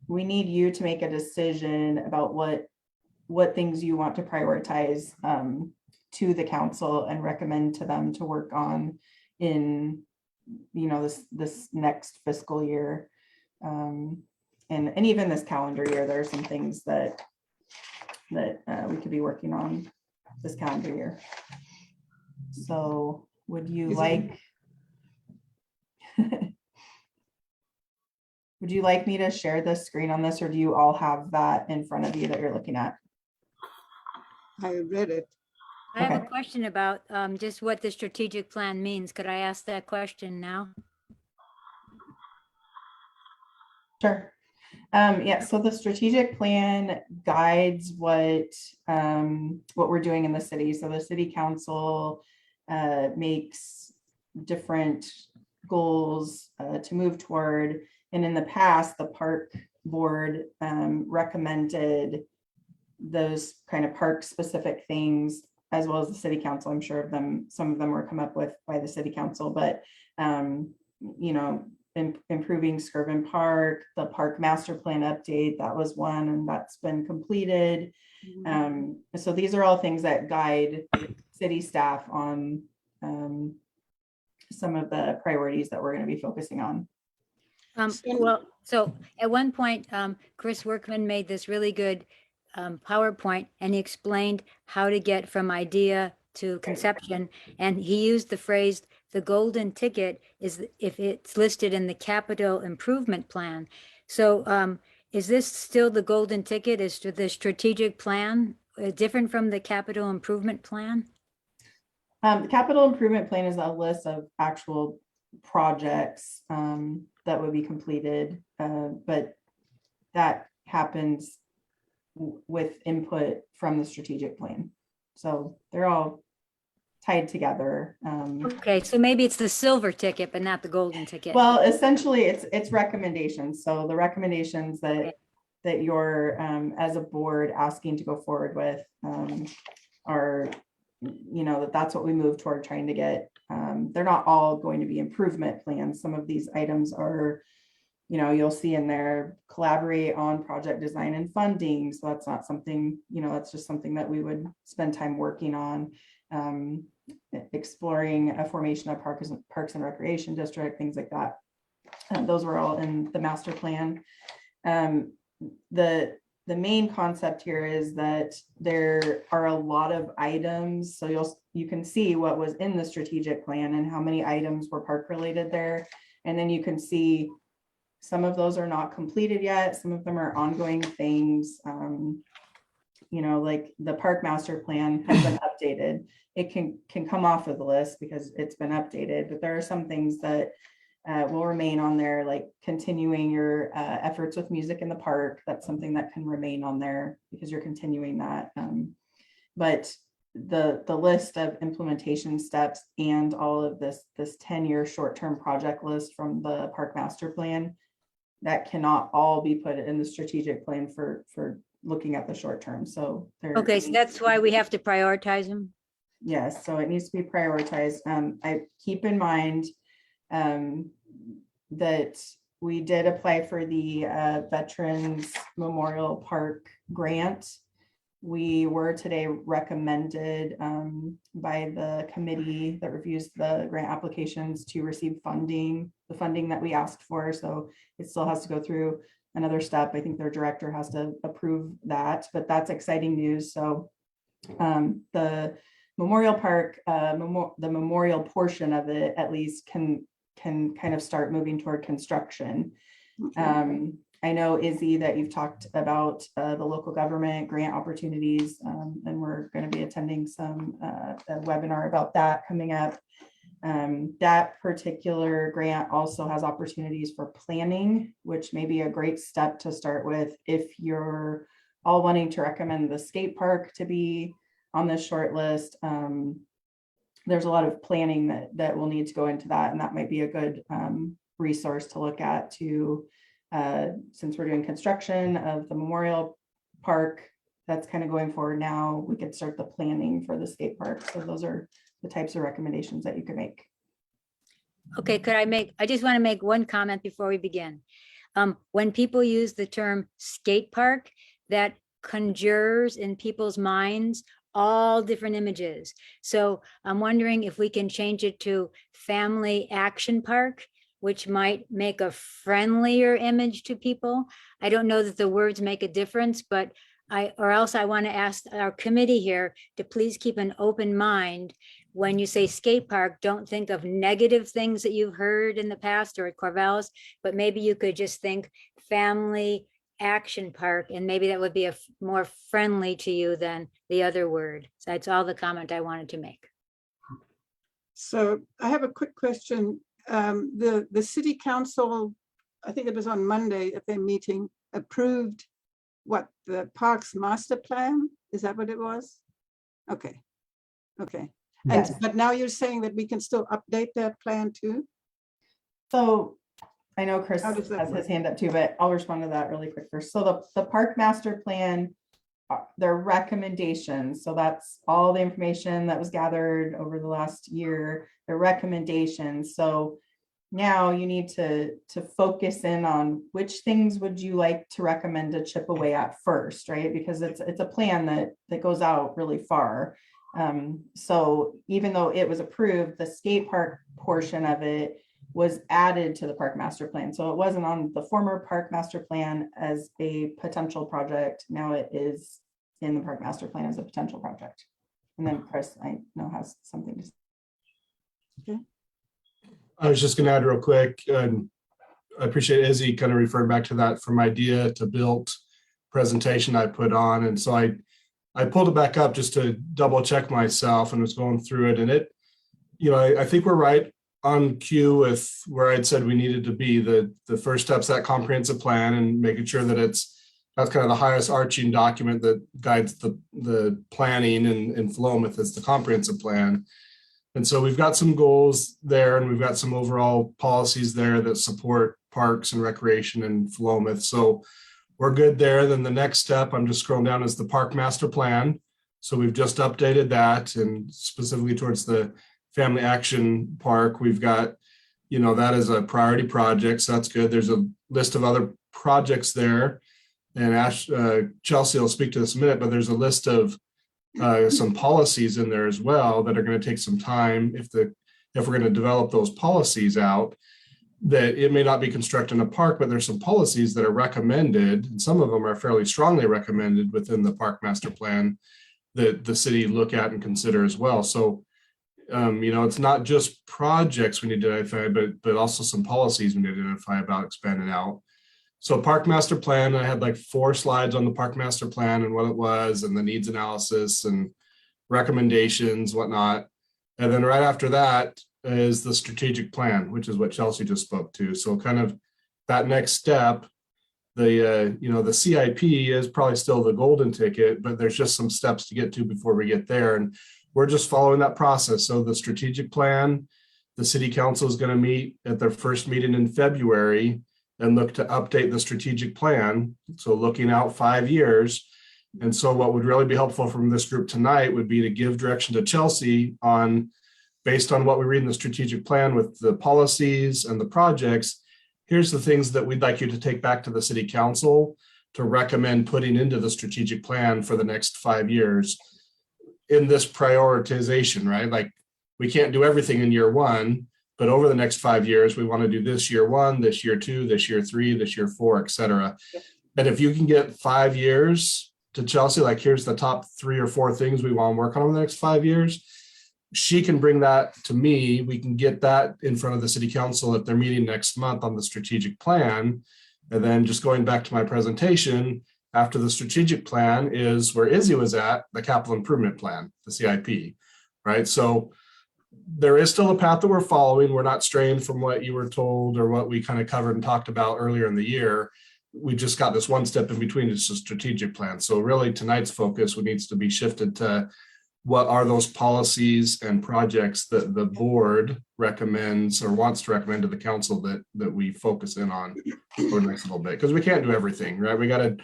we need you to make a decision about what things you want to prioritize to the council and recommend to them to work on in, you know, this next fiscal year. And even this calendar year, there are some things that we could be working on this calendar year. So would you like would you like me to share the screen on this, or do you all have that in front of you that you're looking at? I read it. I have a Okay. question about just what the strategic plan means. Could I ask that question now? Sure. Yeah, so the strategic plan guides what we're doing in the city. So the city council makes different goals to move toward. And in the past, the park board recommended those kind of park specific things, as well as the city council. I'm sure some of them were come up with by the city council, but you know, improving Skirvin Park, the park master plan update, that was one, and that's been completed. So these are all things that guide city staff on some of the priorities that we're going to be focusing on. Well, so at one point, Chris Workman made this really good PowerPoint, and he explained how to get from idea to conception. And he used the phrase, the golden ticket is if it's listed in the capital improvement plan. So is this still the golden ticket? Is the strategic plan different from the capital improvement plan? The capital improvement plan is a list of actual projects that would be completed, but that happens with input from the strategic plan. So they're all tied together. Okay, so maybe it's the silver ticket, but not the golden ticket. Well, essentially it's recommendations. So the recommendations that you're as a board asking to go forward with are, you know, that's what we move toward trying to get. They're not all going to be improvement plans. Some of these items are, you know, you'll see in there, collaborate on project design and funding. So that's not something, you know, that's just something that we would spend time working on. Exploring a formation of parks and recreation district, things like that. Those were all in the master plan. The main concept here is that there are a lot of items. So you can see what was in the strategic plan and how many items were park related there. And then you can see some of those are not completed yet. Some of them are ongoing things. You know, like the park master plan has been updated. It can come off of the list because it's been updated, but there are some things that will remain on there, like continuing your efforts with music in the park. That's something that can remain on there because you're continuing that. But the list of implementation steps and all of this 10-year short-term project list from the park master plan, that cannot all be put in the strategic plan for looking at the short term. So Okay, so that's why we have to prioritize them. Yes, so it needs to be prioritized. I keep in mind that we did apply for the Veterans Memorial Park grant. We were today recommended by the committee that reviews the grant applications to receive funding, the funding that we asked for. So it still has to go through another step. I think their director has to approve that, but that's exciting news. So the Memorial Park, the memorial portion of it at least can kind of start moving toward construction. Okay. I know, Izzy, that you've talked about the local government grant opportunities, and we're going to be attending some a webinar about that coming up. That particular grant also has opportunities for planning, which may be a great step to start with if you're all wanting to recommend the skate park to be on this short list. There's a lot of planning that will need to go into that, and that might be a good resource to look at to since we're doing construction of the memorial park that's kind of going forward now, we could start the planning for the skate park. So those are the types of recommendations that you could make. Okay, I just want to make one comment before we begin. When people use the term skate park, that conjures in people's minds all different images. So I'm wondering if we can change it to family action park, which might make a friendlier image to people. I don't know that the words make a difference, but or else I want to ask our committee here to please keep an open mind. When you say skate park, don't think of negative things that you've heard in the past or at Corvallis, but maybe you could just think family action park, and maybe that would be more friendly to you than the other word. So that's all the comment I wanted to make. So I have a quick question. The city council, I think it was on Monday at their meeting, approved what, the parks master plan? Is that what it was? Okay. Okay. And Yes. but now you're saying that we can still update that plan too? So I know Chris How has does that work? his hand up too, but I'll respond to that really quick first. So the park master plan, their recommendations, so that's all the information that was gathered over the last year, the recommendations. So now you need to focus in on which things would you like to recommend to chip away at first, right? Because it's a plan that goes out really far. So even though it was approved, the skate park portion of it was added to the park master plan. So it wasn't on the former park master plan as a potential project. Now it is in the park master plan as a potential project. And then Chris, I know, has something to say. I was just going to add real quick, and I appreciate Izzy kind of referred back to that from idea to built presentation I put on. And so I pulled it back up just to double check myself and was going through it. And it, I think we're right on cue with where I'd said we needed to be. The first step's that comprehensive plan and making sure that that's kind of the highest arching document that guides the planning in Philomath is the comprehensive plan. And so we've got some goals there, and we've got some overall policies there that support parks and recreation in Philomath. So we're good there. Then the next step, I'm just scrolling down, is the park master plan. So we've just updated that, and specifically towards the family action park, we've got, that as a priority project. So that's good. There's a list of other projects there, and Chelsea will speak to this in a minute, but there's a list of some policies in there as well that are going to take some time if we're going to develop those policies out, that it may not be constructing a park, but there's some policies that are recommended, and some of them are fairly strongly recommended within the park master plan that the city look at and consider as well. So, it's not just projects we need to identify, but also some policies we need to identify about expanding out. So park master plan, I had like 4 slides on the park master plan and what it was and the needs analysis and recommendations, whatnot. And then right after that is the strategic plan, which is what Chelsea just spoke to. So kind of that next step, the CIP is probably still the golden ticket, but there's just some steps to get to before we get there. And we're just following that process. So the strategic plan, the city council is going to meet at their first meeting in February and look to update the strategic plan. So looking out 5 years. And so what would really be helpful from this group tonight would be to give direction to Chelsea on, based on what we read in the strategic plan with the policies and the projects, here's the things that we'd like you to take back to the city council to recommend putting into the strategic plan for the next 5 years in this prioritization, right? Like we can't do everything in year 1, but over the next 5 years, we want to do this year 1, this year 2, this year 3, this year 4, et cetera. And if you can get 5 years to Chelsea, like here's the top 3 or 4 things we want to work on over the next 5 years, she can bring that to me. We can get that in front of the city council at their meeting next month on the strategic plan. And then just going back to my presentation, after the strategic plan is where Izzy was at, the capital improvement plan, the CIP, right? So there is still a path that we're following. We're not straying from what you were told or what we kind of covered and talked about earlier in the year. We just got this one step in between. It's a strategic plan. So really tonight's focus needs to be shifted to what are those policies and projects that the board recommends or wants to recommend to the council that we focus in on for the next little bit, because we can't do everything, right? We got to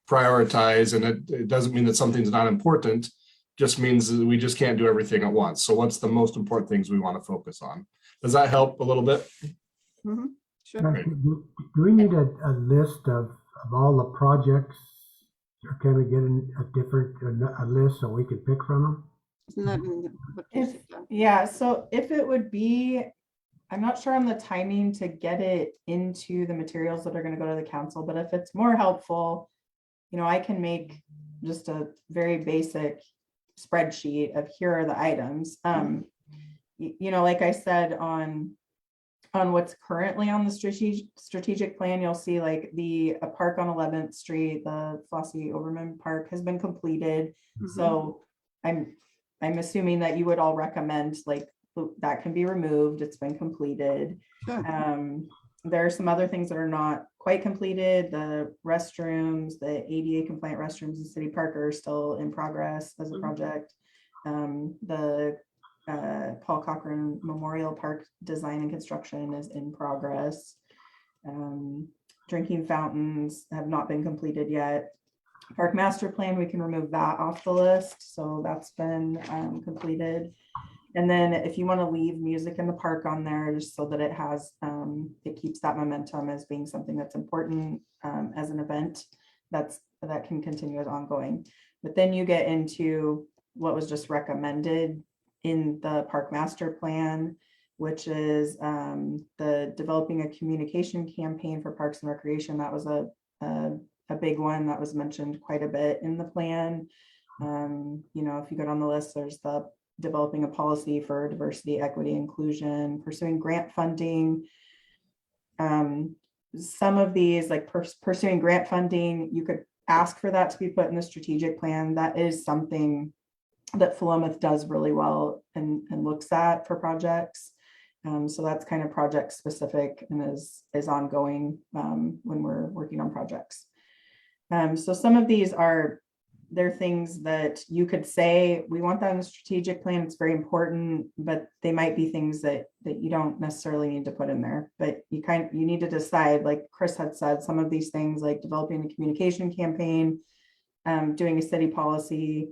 prioritize, and it doesn't mean that something's not important. Just means that we just can't do everything at once. So what's the most important things we want to focus on? Does that help a little bit? Mhm. Sure. Now, do we need a list of all the projects? Or can we get a list so we can pick from them? It's not in the- what you If, said, John. yeah, so if it would be, I'm not sure on the timing to get it into the materials that are gonna go to the council, but if it's more helpful, I can make just a very basic spreadsheet of here are the items. Like I said, on what's currently on the strategic plan, you'll see like the park on 11th Street, the Flossie Overman Park has been completed. So I'm assuming that you would all recommend like that can be removed. It's been completed. Sure. There are some other things that are not quite completed. The restrooms, the ADA compliant restrooms in City Park are still in progress as a project. The Paul Cochran Memorial Park design and construction is in progress. Drinking fountains have not been completed yet. Park master plan, we can remove that off the list. So that's been completed. And then if you want to leave music in the park on there, just so that it has, it keeps that momentum as being something that's important as an event, that can continue as ongoing. But then you get into what was just recommended in the park master plan, which is the developing a communication campaign for parks and recreation. That was a big one that was mentioned quite a bit in the plan. If you go down the list, there's the developing a policy for diversity, equity, inclusion, pursuing grant funding. Some of these, like pursuing grant funding, you could ask for that to be put in the strategic plan. That is something that Philomath does really well and looks at for projects. So that's kind of project specific and is ongoing when we're working on projects. So some of these they're things that you could say, we want that in the strategic plan, it's very important, but they might be things that you don't necessarily need to put in there. But you need to decide, like Chris had said, some of these things like developing a communication campaign, doing a city policy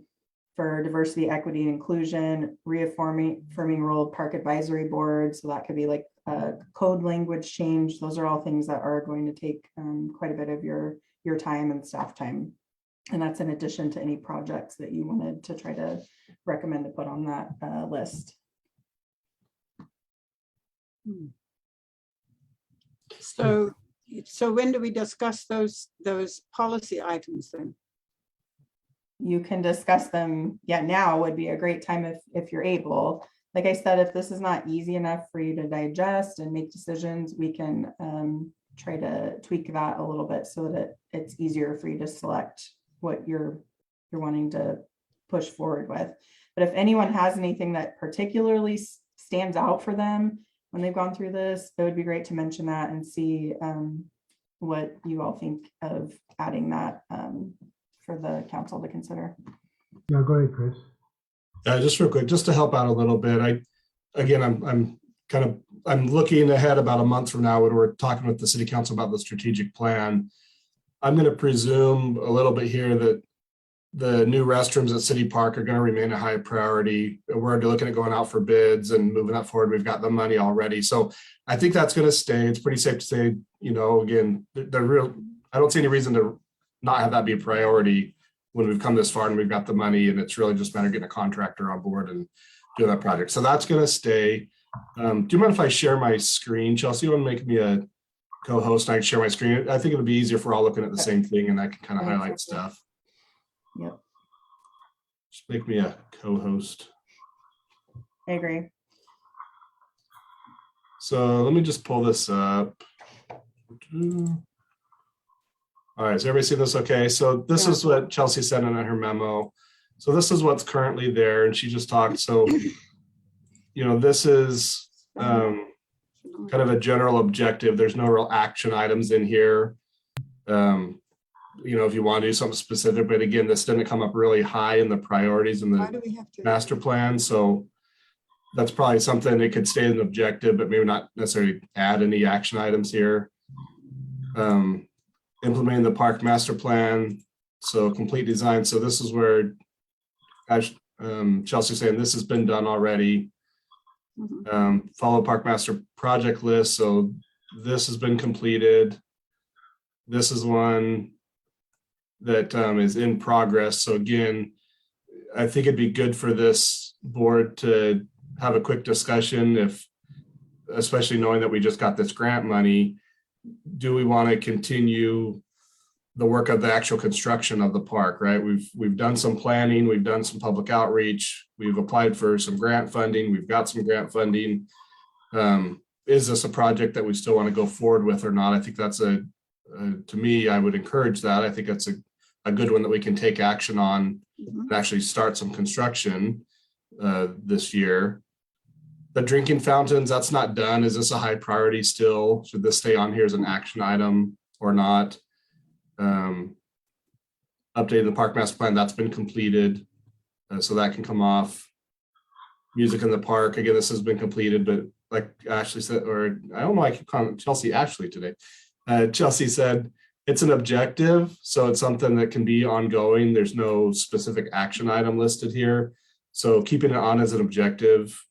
for diversity, equity, and inclusion, reaffirming role of park advisory board. So that could be like a code language change. Those are all things that are going to take quite a bit of your time and staff time. And that's in addition to any projects that you wanted to try to recommend to put on that list. So when do we discuss those policy items then? You can discuss them. Yeah, now would be a great time if you're able. Like I said, if this is not easy enough for you to digest and make decisions, we can try to tweak that a little bit so that it's easier for you to select what you're wanting to push forward with. But if anyone has anything that particularly stands out for them when they've gone through this, it would be great to mention that and see what you all think of adding that for the council to consider. Yeah, go ahead, Chris. Just real quick, just to help out a little bit. I'm looking ahead about a month from now when we're talking with the city council about the strategic plan. I'm going to presume a little bit here that the new restrooms at City Park are going to remain a high priority. We're looking at going out for bids and moving that forward. We've got the money already. So I think that's going to stay. It's pretty safe to say, again, I don't see any reason to not have that be a priority when we've come this far and we've got the money, and it's really just a matter of getting a contractor on board and doing that project. So that's going to stay. Do you mind if I share my screen, Chelsea? You want to make me a co-host? I can share my screen. I think it'll be easier if we're all looking at the same thing and I can kind of highlight stuff. Yep. Just make me a co-host. I agree. So let me just pull this up. All right, so everybody see this okay? So this is what Chelsea said in her memo. So this is what's currently there, and she just talked. So, this is kind of a general objective. There's no real action items in here. If you want to do something specific, but again, this didn't come up really high in the priorities in the master plan. So that's probably something that could stay as an objective, but maybe not necessarily add any action items here. Implementing the park master plan. So complete design. So this is where Chelsea's saying this has been done already. Mhm. Follow Park Master project list. So this has been completed. This is one that is in progress. So again, I think it'd be good for this board to have a quick discussion if, especially knowing that we just got this grant money, do we want to continue the work of the actual construction of the park, right? We've done some planning, we've done some public outreach, we've applied for some grant funding, we've got some grant funding. Is this a project that we still want to go forward with or not? I think that's to me, I would encourage that. I think that's a good one that we can take action on and actually start some construction this year. The drinking fountains, that's not done. Is this a high priority still? Should this stay on here as an action item or not? Updated the park master plan, that's been completed. So that can come off. Music in the park, again, this has been completed, but like Ashley said, or I don't know, I keep calling Chelsea Ashley today. Chelsea said it's an objective, so it's something that can be ongoing. There's no specific action item listed here. So keeping it on as an objective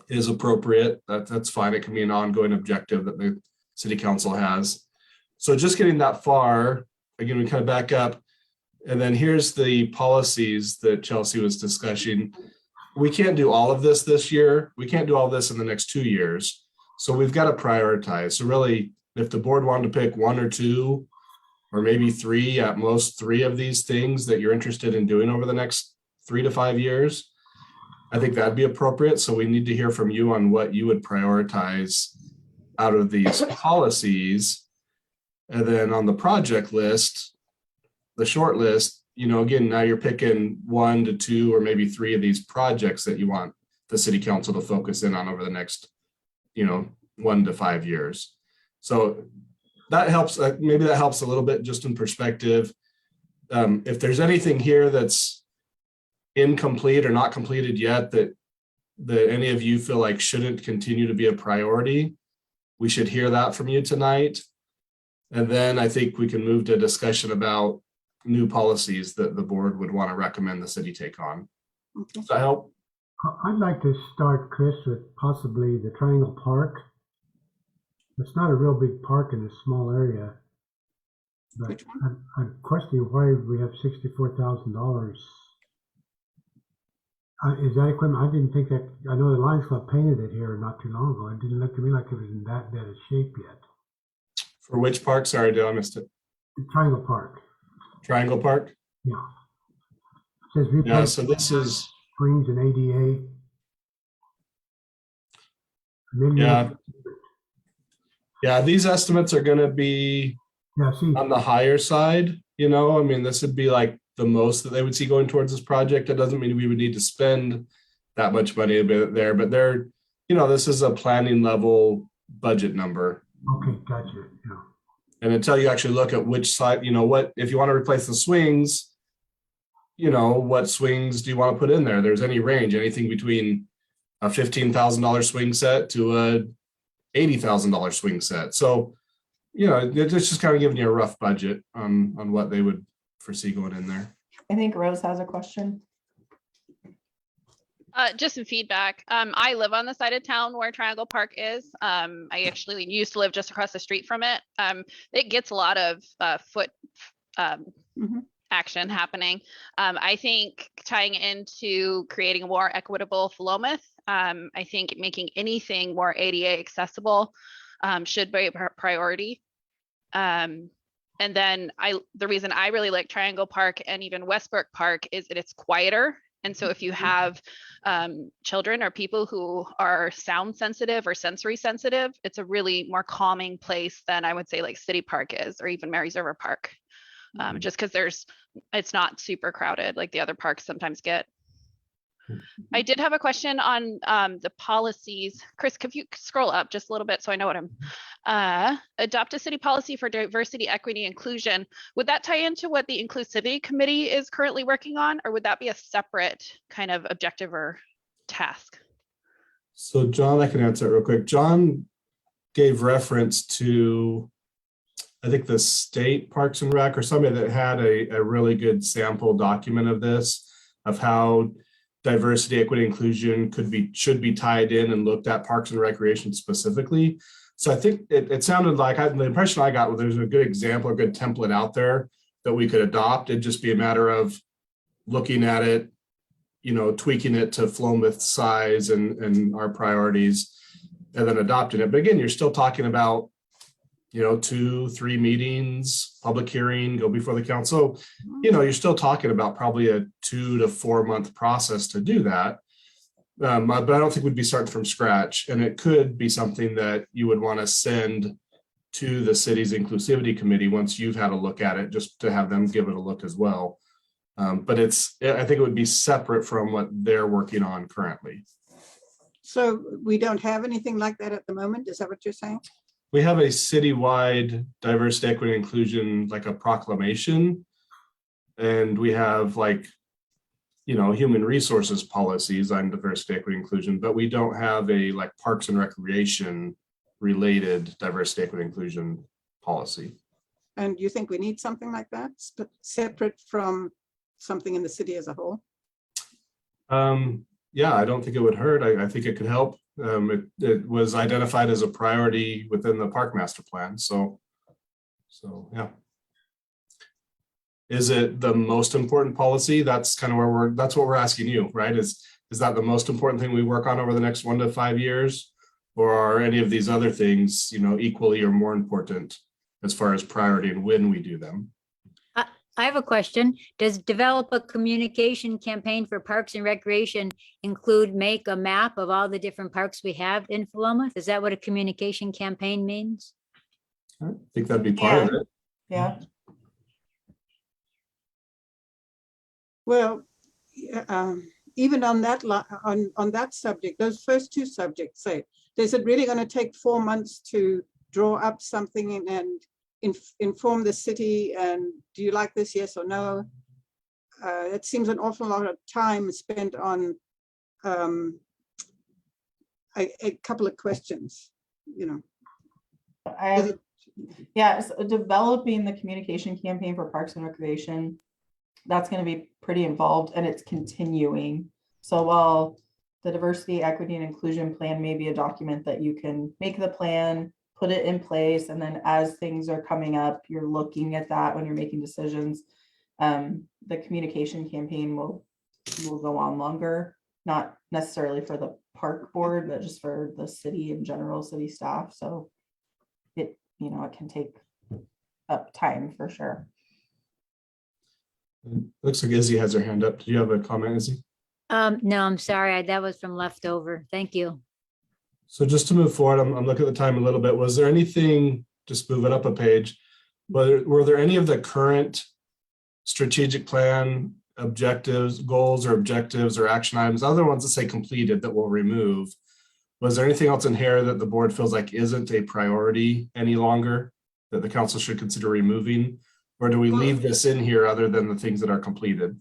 is appropriate. That's fine. It can be an ongoing objective that the city council has. So just getting that far, again, we kind of back up. And then here's the policies that Chelsea was discussing. We can't do all of this year. We can't do all this in the next 2 years. So we've got to prioritize. So really, if the board wanted to pick 1 or 2, or maybe 3, at most 3 of these things that you're interested in doing over the next 3 to 5 years, I think that'd be appropriate. So we need to hear from you on what you would prioritize out of these policies. And then on the project list, the short list, again, now you're picking 1 to 2 or maybe 3 of these projects that you want the city council to focus in on over the next, 1 to 5 years. So that helps. Maybe that helps a little bit just in perspective. If there's anything here that's incomplete or not completed yet that any of you feel like shouldn't continue to be a priority, we should hear that from you tonight. And then I think we can move to a discussion about new policies that the board would want to recommend the city take on. Okay. Does that help? I'd like to start, Chris, with possibly the Triangle Park. It's not a real big park in a small area, but Which one? I'm questioning why we have $64,000. Is that equipment? I didn't think that. I know the Lions Club painted it here not too long ago. It didn't look to me like it was in that bad of shape yet. For which park? Sorry, Dale, I missed it. The Triangle Park. Triangle Park? Yeah. It says Yeah, replace so this is, swings and ADA. Maybe yeah, these estimates are going to be yeah, see, on the higher side. This would be like the most that they would see going towards this project. It doesn't mean we would need to spend that much money there, but this is a planning level budget number. okay, gotcha. Yeah. And until you actually look at which side, what, if you want to replace the swings, what swings do you want to put in there? There's any range, anything between a $15,000 swing set to a $80,000 swing set. So, it's just kind of giving you a rough budget on what they would foresee going in there. I think Rose has a question. Just some feedback. I live on the side of town where Triangle Park is. I actually used to live just across the street from it. It gets a lot of foot action happening. I think tying into creating a more equitable Philomath, I think making anything more ADA accessible should be a priority. And then the reason I really like Triangle Park and even Westbrook Park is that it's quieter. And so if you have children or people who are sound sensitive or sensory sensitive, it's a really more calming place than I would say like City Park is, or even Mary's River Park, just because it's not super crowded like the other parks sometimes get. I did have a question on the policies. Chris, could you scroll up just a little bit so I know what I'm adopt a city policy for diversity, equity, inclusion. Would that tie into what the inclusivity committee is currently working on, or would that be a separate kind of objective or task? So John, I can answer it real quick. John gave reference to, I think, the state Parks and Rec or somebody that had a really good sample document of this, of how diversity, equity, inclusion should be tied in and looked at Parks and Recreation specifically. So I think it sounded like the impression I got was there's a good example, a good template out there that we could adopt. It'd just be a matter of looking at it, tweaking it to Philomath's size and our priorities, and then adopting it. But again, you're still talking about, 2-3 meetings, public hearing, go before the council. You're still talking about probably a 2 to 4 month process to do that. But I don't think we'd be starting from scratch. And it could be something that you would want to send to the city's inclusivity committee once you've had a look at it, just to have them give it a look as well. But I think it would be separate from what they're working on currently. So we don't have anything like that at the moment? Is that what you're saying? We have a citywide diversity, equity, inclusion, like a proclamation. And we have human resources policies on diversity, equity, inclusion, but we don't have a Parks and Recreation related diversity, equity, inclusion policy. And you think we need something like that, separate from something in the city as a whole? Yeah, I don't think it would hurt. I think it could help. It was identified as a priority within the park master plan. So yeah. Is it the most important policy? That's kind of that's what we're asking you, right? Is that the most important thing we work on over the next 1 to 5 years? Or are any of these other things, equally or more important as far as priority and when we do them? I have a question. Does develop a communication campaign for Parks and Recreation include make a map of all the different parks we have in Philomath? Is that what a communication campaign means? I think that'd be part of it. Yeah. Well, even on that on that subject, those first two subjects, say, is it really going to take 4 months to draw up something and inform the city? And do you like this? Yes or no? It seems an awful lot of time spent on a couple of questions. So developing the communication campaign for Parks and Recreation, that's going to be pretty involved, and it's continuing. So while the diversity, equity, and inclusion plan may be a document that you can make the plan, put it in place, and then as things are coming up, you're looking at that when you're making decisions. The communication campaign will go on longer, not necessarily for the park board, but just for the city in general, city staff. So it can take up time for sure. Looks like Izzy has her hand up. Do you have a comment, Izzy? No, I'm sorry. That was from leftover. Thank you. So just to move forward, I'm looking at the time a little bit. Was there anything, just move it up a page, were there any of the current strategic plan objectives, goals or objectives or action items, other ones that say completed that we'll remove? Was there anything else in here that the board feels like isn't a priority any longer that the council should consider removing? Or do we leave this in here other than the things that are completed?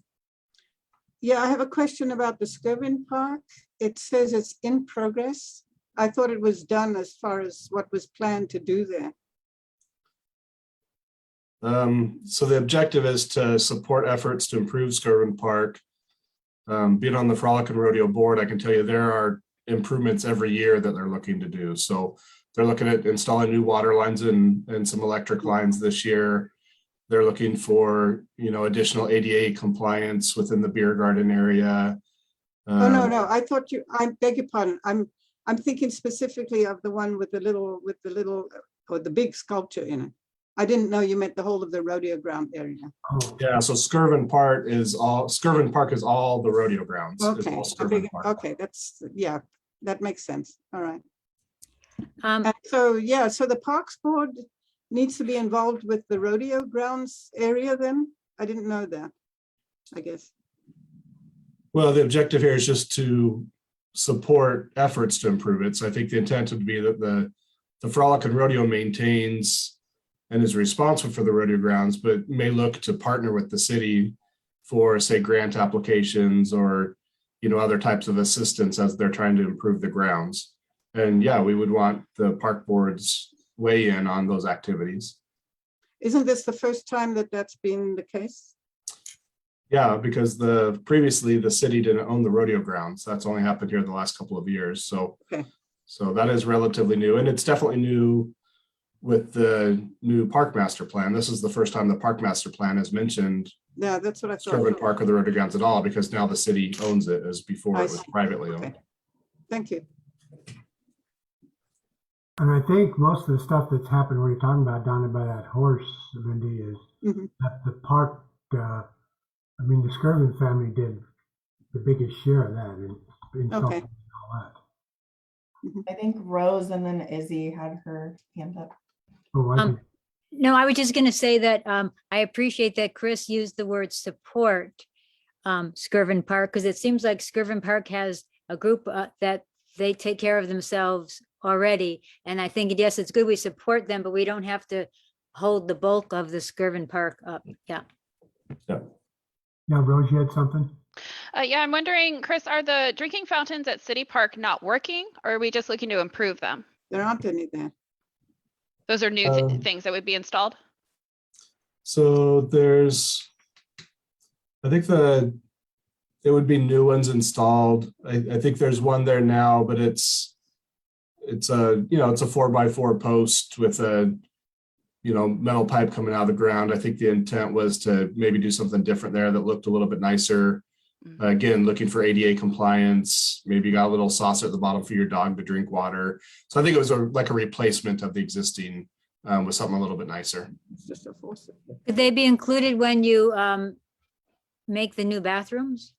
Yeah, I have a question about the Skirvin Park. It says it's in progress. I thought it was done as far as what was planned to do there. So the objective is to support efforts to improve Skirvin Park. Being on the Frolic and Rodeo board, I can tell you there are improvements every year that they're looking to do. So they're looking at installing new water lines and some electric lines this year. They're looking for, additional ADA compliance within the beer garden area. Oh, no, I thought I beg your pardon. I'm thinking specifically of the one with the little, or the big sculpture in it. I didn't know you meant the whole of the rodeo ground area. Yeah, so Skirvin Park is all the rodeo grounds. It's Okay, all Skirvin Park. okay, that makes sense. All right. Um, And so the Parks Board needs to be involved with the rodeo grounds area then? I didn't know that, I guess. Well, the objective here is just to support efforts to improve it. So I think the intent would be that the Frolic and Rodeo maintains and is responsible for the rodeo grounds, but may look to partner with the city for, say, grant applications or, other types of assistance as they're trying to improve the grounds. And yeah, we would want the park boards weigh in on those activities. Isn't this the first time that that's been the case? Yeah, because previously the city didn't own the rodeo grounds. That's only happened here the last couple of years. So, Okay. so that is relatively new, and it's definitely new with the new park master plan. This is the first time the park master plan has mentioned Yeah, that's what I thought. Skirvin Park or the rodeo grounds at all, because now the city owns it, as before I it was see. privately Okay. owned. Thank you. And I think most of the stuff that's happened, where you're talking about down by that horse, Lindy, is Mhm. that the park, I mean, the Skirvin family did the biggest share of that and installed Okay. and all that. I think Rose and then Izzy had her hand up. Oh, I Um, think, No, I was just going to say that I appreciate that Chris used the word support Skirvin Park, because it seems like Skirvin Park has a group that they take care of themselves already. And I think, yes, it's good we support them, but we don't have to hold the bulk of the Skirvin Park up. Yeah. now, Rose, you had something? Yeah, I'm wondering, Chris, are the drinking fountains at City Park not working, or are we just looking to improve them? There aren't any there. Those are new things that would be installed? So I think it would be new ones installed. I think there's one there now, but it's a 4x4 post with a metal pipe coming out of the ground. I think the intent was to maybe do something different there that looked a little bit nicer. Again, looking for ADA compliance. Maybe you got a little saucer at the bottom for your dog to drink water. So I think it was like a replacement of the existing with something a little bit nicer. It's just a faucet. Could they be included when you make the new bathrooms?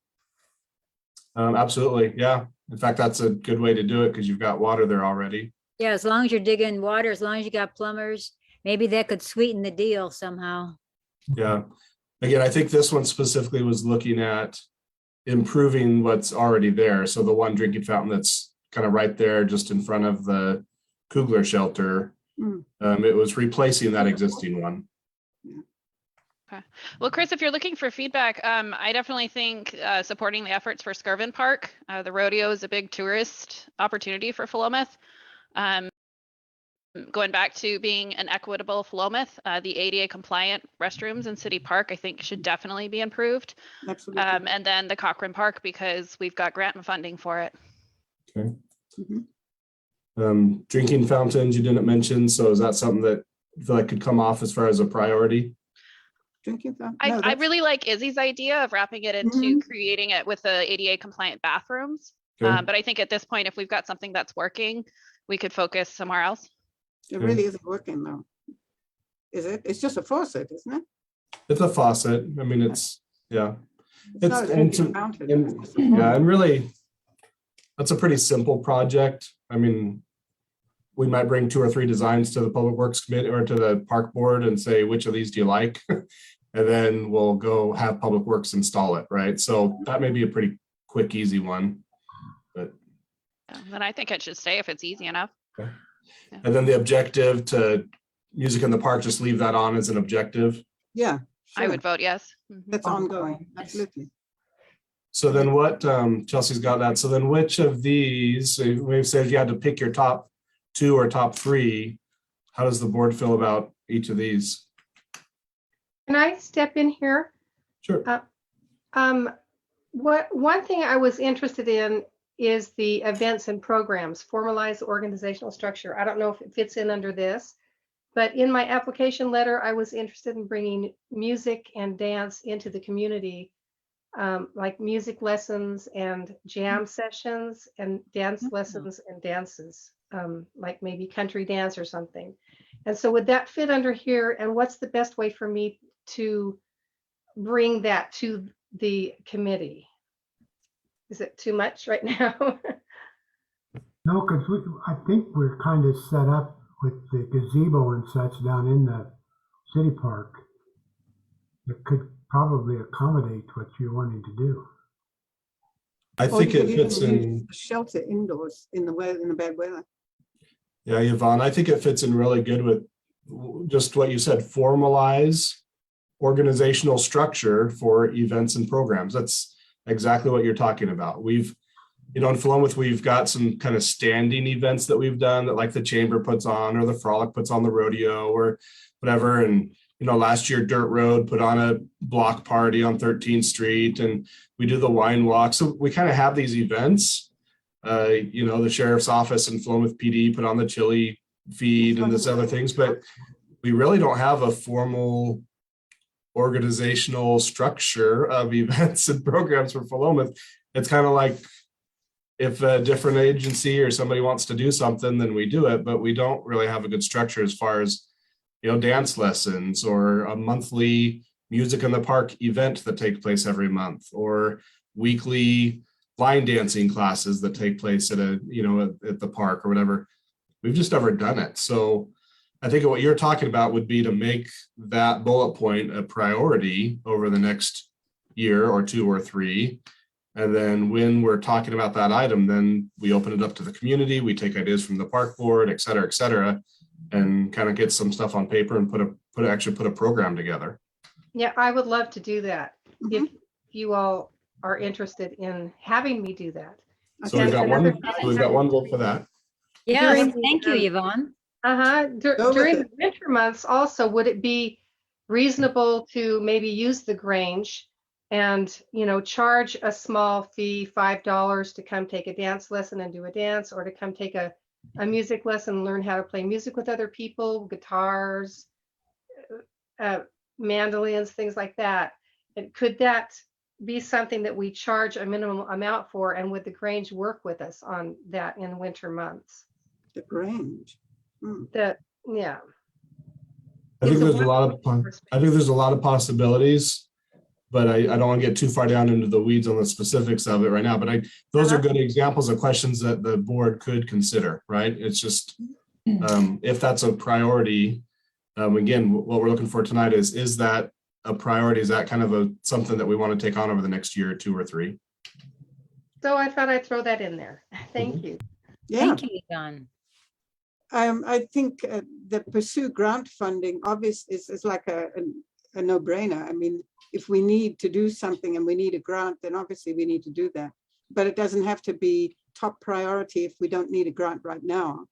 Absolutely, yeah. In fact, that's a good way to do it because you've got water there already. Yeah, as long as you're digging water, as long as you got plumbers, maybe that could sweeten the deal somehow. Yeah. Again, I think this one specifically was looking at improving what's already there. So the one drinking fountain that's kind of right there just in front of the Kugler shelter, Mm. It was replacing that existing one. Well, Chris, if you're looking for feedback, I definitely think supporting the efforts for Skirvin Park. The rodeo is a big tourist opportunity for Philomath. Going back to being an equitable Philomath, the ADA compliant restrooms in City Park, I think should definitely be improved. Absolutely. And then the Cochrane Park, because we've got grant funding for it. Okay. Mhm. Drinking fountains you didn't mention. So is that something that you feel like could come off as far as a priority? Drinking fountain? I No, that's- really like Izzy's idea of wrapping it into Mhm. creating it with the ADA compliant bathrooms. Okay. But I think at this point, if we've got something that's working, we could focus somewhere else. It really isn't working though. Is it? It's just a faucet, isn't it? It's a faucet. I mean, yeah. It's not a drinking fountain. and- It's just a yeah, faucet. and really, that's a pretty simple project. I mean, we might bring 2 or 3 designs to the Public Works Committee or to the Park Board and say, which of these do you like? And then we'll go have Public Works install it, right? So that may be a pretty quick, easy one. Then I think it should stay if it's easy enough. And then the objective to music in the park, just leave that on as an objective. Yeah. I sure. would vote yes. Mhm. That's ongoing, absolutely. So then what, Chelsea's got that. So then which of these, so we've said you had to pick your top 2 or top 3. How does the board feel about each of these? Can I step in here? Sure. One thing I was interested in is the events and programs, formalized organizational structure. I don't know if it fits in under this, but in my application letter, I was interested in bringing music and dance into the community, like music lessons and jam sessions and dance lessons and dances, like maybe country dance or something. And so would that fit under here? And what's the best way for me to bring that to the committee? Is it too much right now? No, because I think we're kind of set up with the gazebo and such down in the city park. It could probably accommodate what you're wanting to do. I Or think you it could fits even in, use a shelter indoors in the weather, in the bad weather. yeah, Yvonne, I think it fits in really good with just what you said, formalize organizational structure for events and programs. That's exactly what you're talking about. We've, in Philomath, we've got some kind of standing events that we've done that like the chamber puts on or the frolic puts on the rodeo or whatever. And last year Dirt Road put on a block party on 13th Street, and we do the wine walk. So we kind of have these events. The sheriff's office and Philomath PD put on the chili feed and this other things, but we really don't have a formal organizational structure of events and programs for Philomath. It's kind of like if a different agency or somebody wants to do something, then we do it, but we don't really have a good structure as far as, dance lessons or a monthly music in the park event that takes place every month, or weekly line dancing classes that take place at at the park or whatever. We've just never done it. So I think what you're talking about would be to make that bullet point a priority over the next year or 2 or 3. And then when we're talking about that item, then we open it up to the community. We take ideas from the park board, et cetera, and kind of get some stuff on paper and put a program together. Yeah, I would love to do that. Mhm. If you all are interested in having me do that. So And we've got another one. thing- So we've got one vote for that. Yes, During- thank you, Yvonne. Go with During it. the winter months also, would it be reasonable to maybe use the Grange and, charge a small fee, $5 to come take a dance lesson and do a dance, or to come take a music lesson and learn how to play music with other people, guitars, mandolins, things like that? And could that be something that we charge a minimum amount for, and would the Grange work with us on that in winter months? The Grange. Yeah. I think It's a there's a lot of wonderful space. I think there's a lot of possibilities, but I don't want to get too far down into the weeds on the specifics of it right now. But those are good examples of questions that the board could consider, right? It's just if that's a priority. Again, what we're looking for tonight is that a priority? Is that kind of something that we want to take on over the next year, 2 or 3? So I thought I'd throw that in there. Thank you. Yeah. Thank you, Yvonne. I think the pursue grant funding obviously is like a no-brainer. I mean, if we need to do something and we need a grant, then obviously we need to do that. But it doesn't have to be top priority if we don't need a grant right now.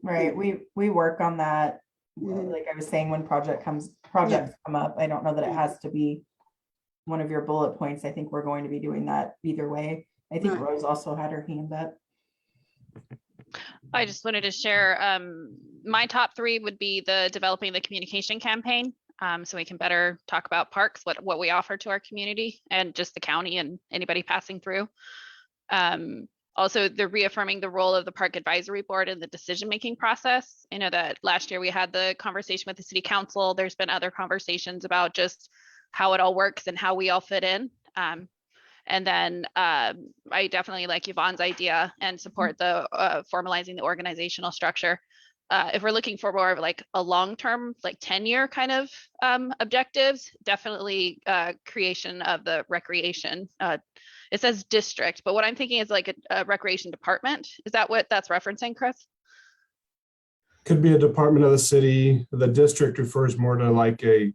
Right, we work on that. Mhm. Like I was saying, when projects come up, I don't know that it has to be one of your bullet points. I think we're going to be doing that either way. I think Right. Rose also had her hand up. I just wanted to share, my top 3 would be the developing the communication campaign. So we can better talk about parks, what we offer to our community and just the county and anybody passing through. Also, the reaffirming the role of the park advisory board in the decision-making process. I know that last year we had the conversation with the city council. There's been other conversations about just how it all works and how we all fit in. And then I definitely like Yvonne's idea and support the formalizing the organizational structure. If we're looking for more of like a long-term, like 10-year kind of objectives, definitely creation of the recreation. It says district, but what I'm thinking is like a recreation department. Is that what that's referencing, Chris? Could be a department of the city. The district refers more to like an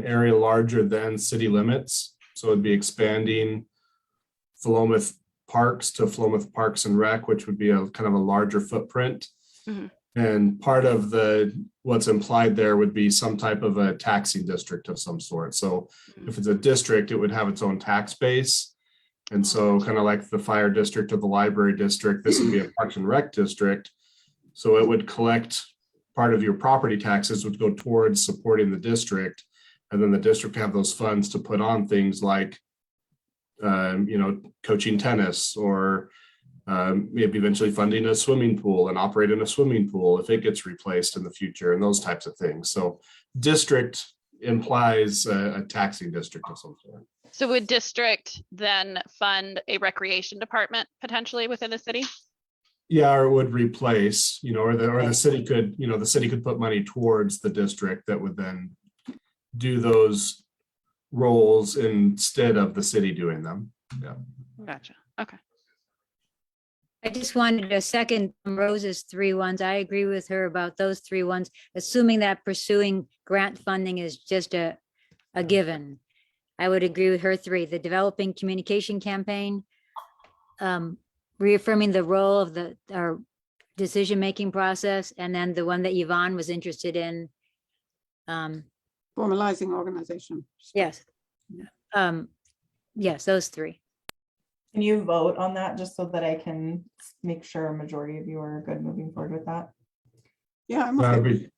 area larger than city limits. So it'd be expanding Philomath Parks to Philomath Parks and Rec, which would be a kind of a larger footprint. Mhm. And part of what's implied there would be some type of a taxing district of some sort. So if it's a district, it would have its own tax base. And so kind of like the fire district or the library district, this would be a Parks and Rec district. So it would collect part of your property taxes would go towards supporting the district. And then the district have those funds to put on things like, coaching tennis or maybe eventually funding a swimming pool and operating a swimming pool if it gets replaced in the future and those types of things. So district implies a taxing district of some sort. So would district then fund a recreation department potentially within the city? Yeah, or it would replace, or the city could, the city could put money towards the district that would then do those roles instead of the city doing them. Yeah. Gotcha. Okay. I just wanted a second from Rose's 3 ones. I agree with her about those 3 ones, assuming that pursuing grant funding is just a given. I would agree with her 3, the developing communication campaign, reaffirming the role of our decision-making process, and then the one that Yvonne was interested in, Formalizing organization. Yes. Yes, those three. Can you vote on that just so that I can make sure a majority of you are good moving forward with that? Yeah, I'm okay.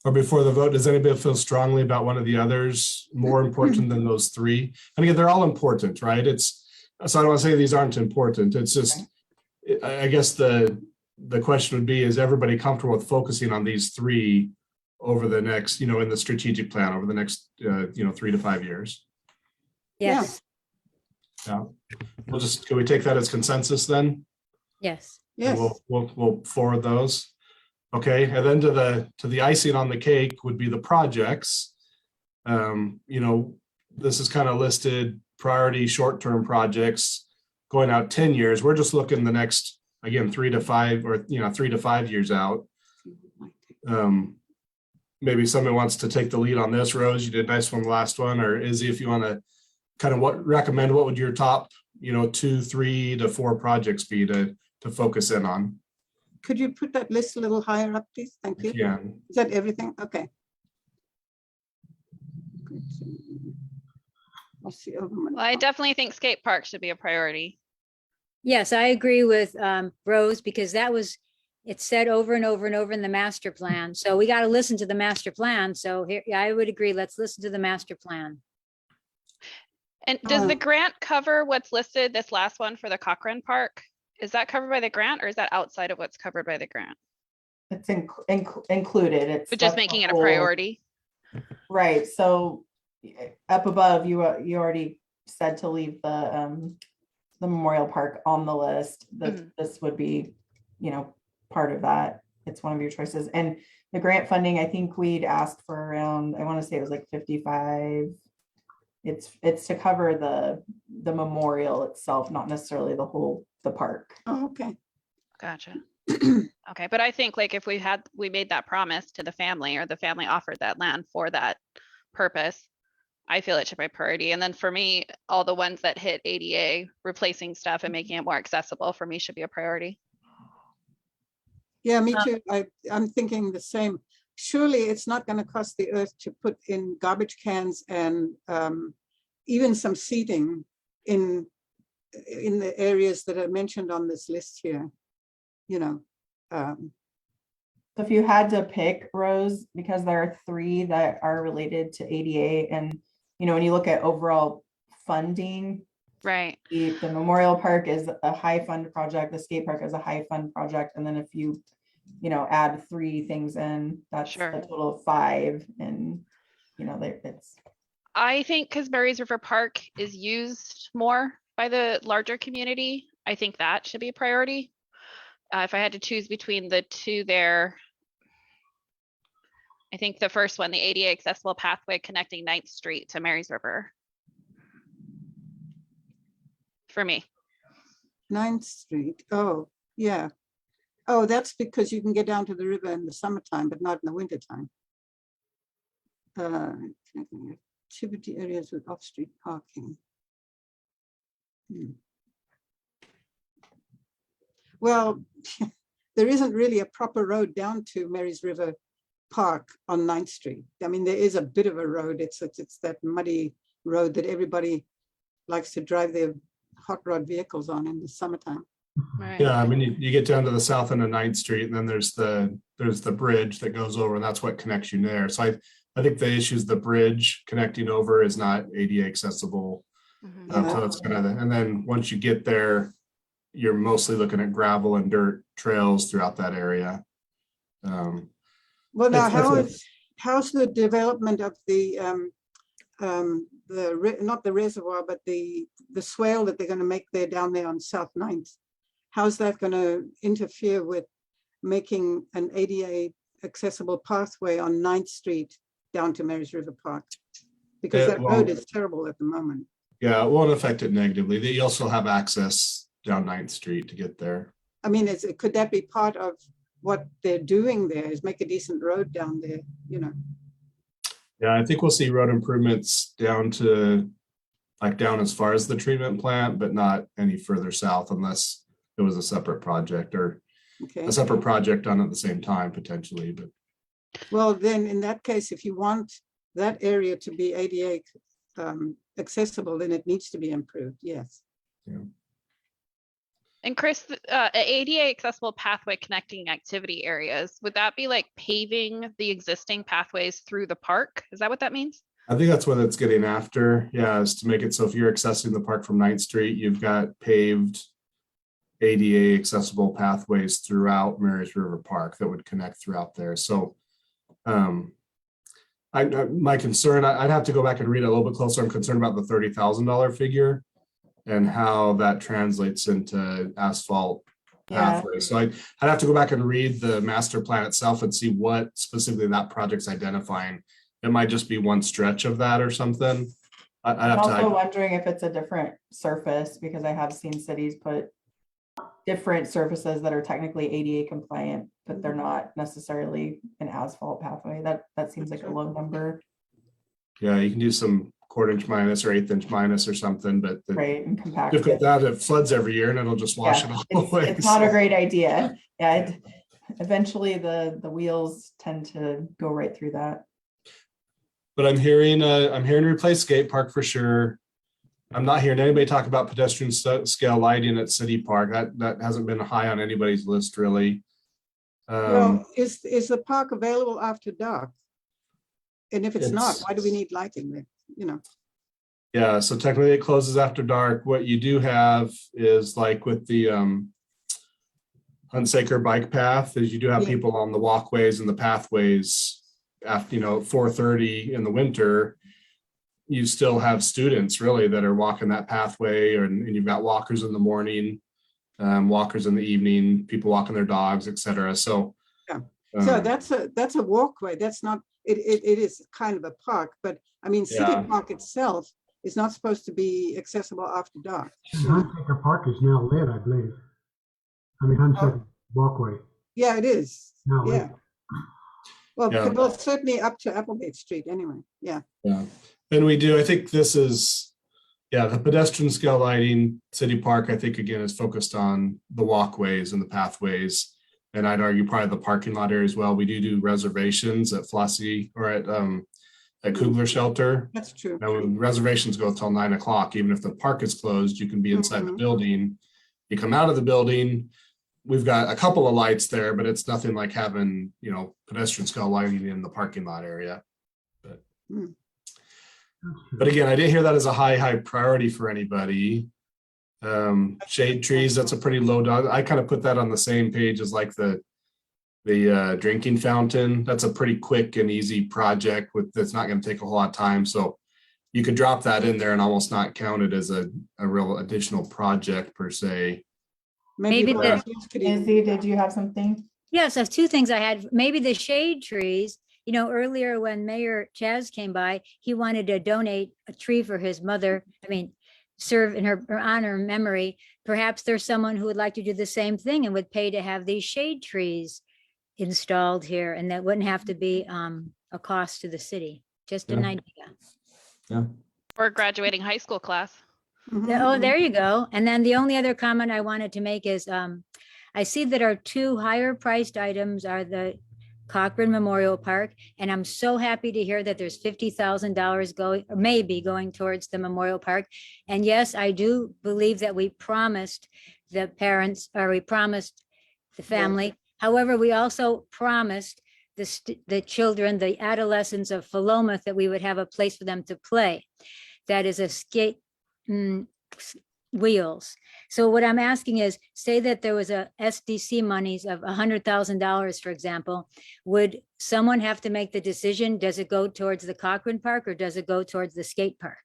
Or before the vote, does anybody feel strongly about one of the others more important than those three? And again, they're all important, right? So I don't want to say these aren't important. It's just, I guess the question would be, is everybody comfortable with focusing on these three over the next, in the strategic plan over the next, 3 to 5 years? Yes, Yeah. Can we take that as consensus then? yes. Yes. And we'll forward those. Okay, and then to the icing on the cake would be the projects. This is kind of listed priority short-term projects going out 10 years. We're just looking the next, again, 3 to 5 or 3 to 5 years out. Maybe somebody wants to take the lead on this. Rose, you did a nice one the last one, or Izzy, if you want to kind of what would your top 2, 3 to 4 projects be to focus in on? Could you put that list a little higher up, please? Thank you. Yeah. Is that everything? Okay. I'll see over my. Well, I definitely think skate park should be a priority. Yes, I agree with Rose, because it's said over and over and over in the master plan. So we got to listen to the master plan. So here, yeah, I would agree. Let's listen to the master plan. And does the Oh. grant cover what's listed, this last one for the Cochrane Park? Is that covered by the grant, or is that outside of what's covered by the grant? It's included. It's But just that's the making it a whole- priority? Right, so up above, you already said to leave the Memorial Park on the list, that this would be, part of that. It's one of your choices. And the grant funding, I think we'd asked for around, I want to say it was like 55. It's to cover the memorial itself, not necessarily the park. Oh, okay. Gotcha. Okay, but I think like if we made that promise to the family, or the family offered that land for that purpose, I feel it should be priority. And then for me, all the ones that hit ADA, replacing stuff and making it more accessible, for me should be a priority. Yeah, me too. I'm thinking the same. Surely it's not going to cost the earth to put in garbage cans and even some seating in the areas that are mentioned on this list here. So if you had to pick, Rose, because there are 3 that are related to ADA, and when you look at overall funding, Right. the Memorial Park is a high fund project, the skate park is a high fund project, and then if you add 3 things in, that's Sure. a total of 5, and it's I think because Murray's River Park is used more by the larger community, I think that should be a priority. If I had to choose between the two there, I think the first one, the ADA accessible pathway connecting 9th Street to Mary's River. For me. 9th Street. Oh, yeah. Oh, that's because you can get down to the river in the summertime, but not in the wintertime. Activity areas with off-street parking. Well, there isn't really a proper road down to Mary's River Park on 9th Street. I mean, there is a bit of a road. It's that muddy road that everybody likes to drive their hot rod vehicles on in the summertime. Right. Yeah, I mean, you get down to the south end of 9th Street, and then there's the bridge that goes over, and that's what connects you there. So I think the issue is the bridge connecting over is not ADA accessible. So that's kind of and then once you get there, you're mostly looking at gravel and dirt trails throughout that area. Well, now how's the development of the not the reservoir, but the swale that they're going to make there down there on South 9th? How's that going to interfere with making an ADA accessible pathway on 9th Street down to Mary's River Park? Because that road is terrible at the moment. Yeah, it won't affect it negatively. You also have access down 9th Street to get there. I mean, could that be part of what they're doing there, is make a decent road down there, Yeah, I think we'll see road improvements down as far as the treatment plant, but not any further south unless it was a separate project or Okay. a separate project done at the same time potentially. But Well, then in that case, if you want that area to be ADA accessible, then it needs to be improved, yes. And Chris, ADA accessible pathway connecting activity areas, would that be like paving the existing pathways through the park? Is that what that means? I think that's what it's getting after. Yeah, is to make it so if you're accessing the park from 9th Street, you've got paved ADA accessible pathways throughout Marys River Park that would connect throughout there. So my concern, I'd have to go back and read it a little bit closer. I'm concerned about the $30,000 figure and how that translates into asphalt pathways. So I'd have to go back and read the master plan itself and see what specifically that project's identifying. It might just be one stretch of that or something. I'm also wondering if it's a different surface, because I have seen cities put different surfaces that are technically ADA compliant, but they're not necessarily an asphalt pathway. That seems like a low number. Yeah, you can do some 1/4 inch minus or 1/8 inch minus or something, but right, and compact difficult that it floods every year and it'll just wash it all away. It's not a great idea. Yeah, eventually the wheels tend to go right through that. But I'm hearing replace skate park for sure. I'm not hearing anybody talk about pedestrian scale lighting at City Park. That hasn't been high on anybody's list really. Well, is the park available after dark? And if it's not, why do we need lighting there? You know. Yeah, so technically it closes after dark. What you do have is like with the Hunsaker bike path, is you do have people on the walkways and the pathways after 4:30 in the winter. You still have students really that are walking that pathway, and you've got walkers in the morning, walkers in the evening, people walking their dogs, etc. So yeah, so that's a walkway. That's not it is kind of a park, but I mean City Park itself is not supposed to be accessible after dark. Hunsaker Park is now lit, I believe. I mean Hunsaker walkway. Yeah, it is. Now lit. Well, certainly up to Applegate Street anyway. Yeah. And we do, I think this is, the pedestrian scale lighting, City Park, I think again is focused on the walkways and the pathways. And I'd argue probably the parking lot area as well. We do reservations at Flossie or at Kugler Shelter. That's true. Now, reservations go till 9 o'clock. Even if the park is closed, you can be inside the building. You come out of the building, we've got a couple of lights there, but it's nothing like having, pedestrian scale lighting in the parking lot area. But again, I didn't hear that as a high priority for anybody. Shade trees, that's a pretty low dog. I kind of put that on the same page as like the drinking fountain. That's a pretty quick and easy project that's not going to take a whole lot of time. So you could drop that in there and almost not count it as a real additional project per se. Maybe Izzy, did you have something? Yes, that's two things I had. Maybe the shade trees. Earlier when Mayor Chaz came by, he wanted to donate a tree for his mother. Serve in her honor and memory. Perhaps there's someone who would like to do the same thing and would pay to have these shade trees installed here, and that wouldn't have to be a cost to the city. Just an idea. Yeah. Or graduating high school class. Oh, there you go. And then the only other comment I wanted to make is I see that our two higher priced items are the Cochran Memorial Park, and I'm so happy to hear that there's $50,000 going, or maybe going towards the Memorial Park. And yes, I do believe that we promised the parents, or we promised the family. However, we also promised the children, the adolescents of Philomath, that we would have a place for them to play. That is a skate wheels. So what I'm asking is, say that there was a SDC monies of $100,000, for example, would someone have to make the decision? Does it go towards the Cochran Park or does it go towards the skate park?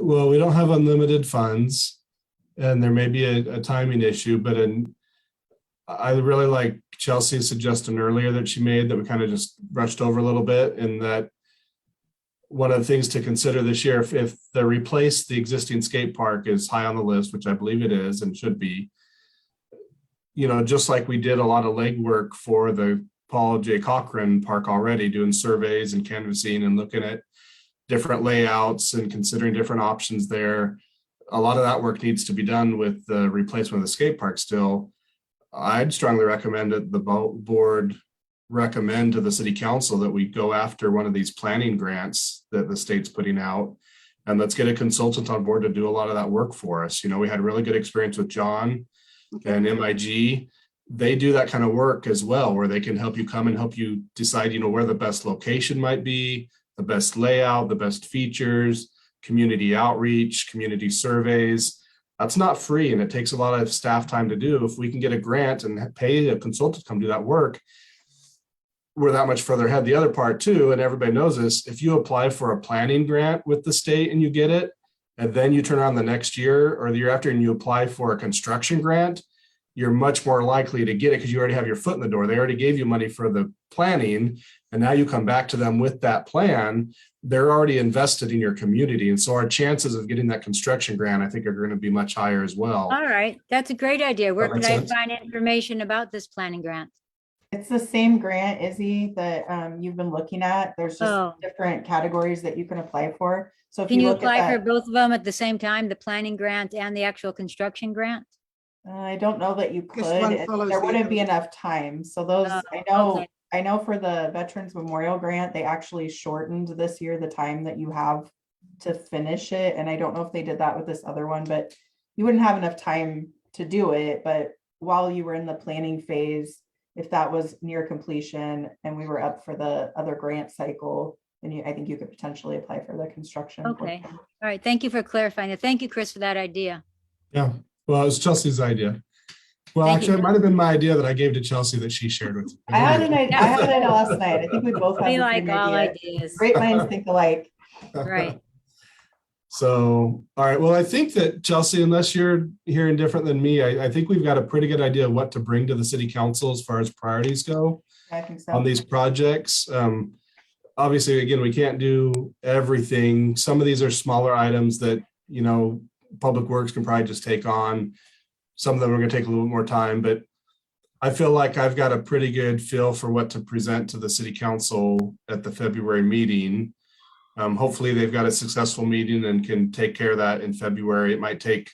Well, we don't have unlimited funds, and there may be a timing issue, but I really like Chelsea's suggestion earlier that she made that we kind of just brushed over a little bit, and that one of the things to consider this year, if the replace the existing skate park is high on the list, which I believe it is and should be, just like we did a lot of legwork for the Paul J. Cochran Park already, doing surveys and canvassing and looking at different layouts and considering different options there. A lot of that work needs to be done with the replacement of the skate park still. I'd strongly recommend that the board recommend to the city council that we go after one of these planning grants that the state's putting out. And let's get a consultant on board to do a lot of that work for us. You know, we had really good experience with John and MIG. They do that kind of work as well, where they can help you come and help you decide, you know, where the best location might be, the best layout, the best features, community outreach, community surveys. That's not free, and it takes a lot of staff time to do. If we can get a grant and pay a consultant to come do that work, we're that much further ahead. The other part too, and everybody knows this, if you apply for a planning grant with the state and you get it, and then you turn around the next year or the year after and you apply for a construction grant, you're much more likely to get it because you already have your foot in the door. They already gave you money for the planning, and now you come back to them with that plan. They're already invested in your community. And so our chances of getting that construction grant, I think, are going to be much higher as well. All right, that's a great idea. Where That could makes I sense. find information about this planning grant? It's the same grant, Izzy, that you've been looking at. There's just Oh. different categories that you can apply for. So if Can you look at apply for that, both of them at the same time, the planning grant and the actual construction grant? I don't know that you could. Because one follows There the wouldn't be other. enough time. So those, Oh, okay. I know for the Veterans Memorial Grant, they actually shortened this year the time that you have to finish it. And I don't know if they did that with this other one, but you wouldn't have enough time to do it. But while you were in the planning phase, if that was near completion and we were up for the other grant cycle, then I think you could potentially apply for the construction. Okay. portion. All right, thank you for clarifying it. Thank you, Chris, for that idea. Yeah, well, it was Chelsea's idea. Well, Thank you. actually, it might have been my idea that I gave to Chelsea that she shared with you. I had an idea last night. I think we both have We the like same all idea. ideas. Great minds think alike. Right. So, all right, well, I think that Chelsea, unless you're hearing different than me, I think we've got a pretty good idea of what to bring to the city council as far as priorities go I think so. on these projects. Obviously, again, we can't do everything. Some of these are smaller items that, you know, Public Works can probably just take on. Some of them are going to take a little bit more time, but I feel like I've got a pretty good feel for what to present to the city council at the February meeting. Hopefully they've got a successful meeting and can take care of that in February. It might take,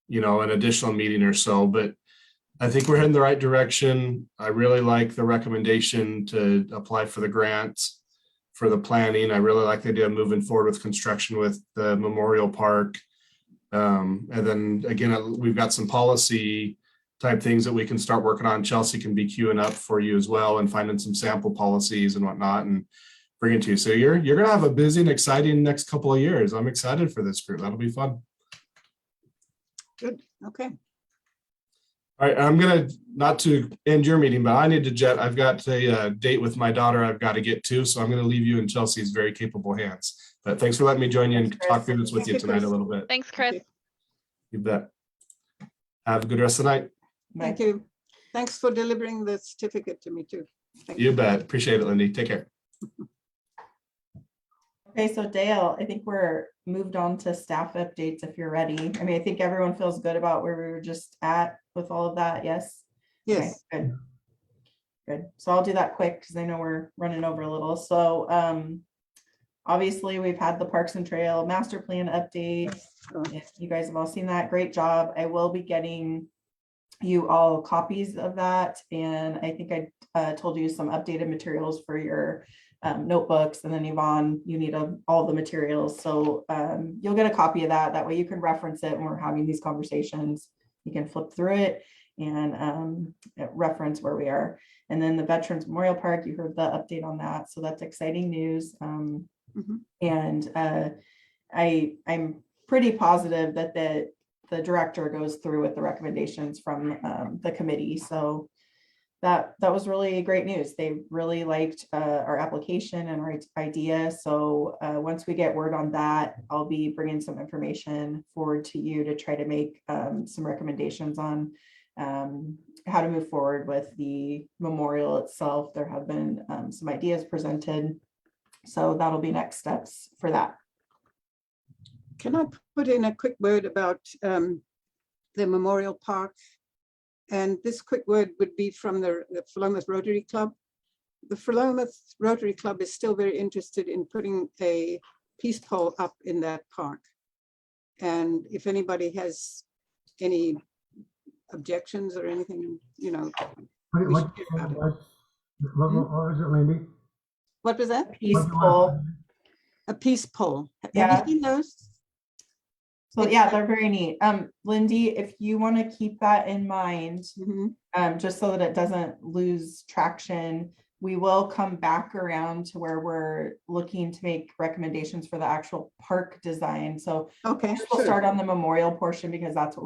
you know, an additional meeting or so, but I think we're heading the right direction. I really like the recommendation to apply for the grants for the planning. I really like the idea of moving forward with construction with the Memorial Park. And then again, we've got some policy type things that we can start working on. Chelsea can be queuing up for you as well and finding some sample policies and whatnot and bring it to you. So you're going to have a busy and exciting next couple of years. I'm excited for this group. That'll be fun. Good, okay. All right, I'm gonna, not to end your meeting, but I need to jet. I've got a date with my daughter I've got to get to, so I'm gonna leave you in Chelsea's very capable hands. But thanks for letting me join you and Thanks, talk Chris. through this with Thank you you, tonight Chris. a little bit. Thanks, Chris. You bet. Have a good rest of the night. Thank you. Thanks for delivering the certificate to me too. Thank You bet. Appreciate it, Lindy. Take care. Okay, so Dale, I think we're moved on to staff updates if you're ready. I mean, I think everyone feels good about where we were just at with all of that. Yes? Okay, Yes, good. Good. So I'll do that quick because I know we're running over a little. So obviously we've had the Parks and Trail master plan update. If you guys have all seen that, great job. I will be getting you all copies of that. And I think I told you some updated materials for your notebooks. And then Yvonne, you need all the materials. So you'll get a copy of that. That way you can reference it when we're having these conversations. You can flip through it and reference where we are. And then the Veterans Memorial Park, you heard the update on that. So that's exciting news. And I'm pretty positive that the director goes through with the recommendations from the committee. So that was really great news. They really liked our application and our idea. So once we get word on that, I'll be bringing some information forward to you to try to make some recommendations on how to move forward with the memorial itself. There have been some ideas presented. So that'll be next steps for that. can I put in a quick word about the Memorial Park? And this quick word would be from the Philomath Rotary Club. The Philomath Rotary Club is still very interested in putting a peace pole up in that park. And if anybody has any objections or anything, you know, we should hear about it. What was it, Lindy? What was that? Peace What do you poll. want? A peace poll. Have Yeah. you seen those? So It's yeah, like- they're very neat. Lindy, if you want to keep that in mind, Mhm. just so that it doesn't lose traction, we will come back around to where we're looking to make recommendations for the actual park design. So Okay, first we'll sure. start on the memorial portion because that's what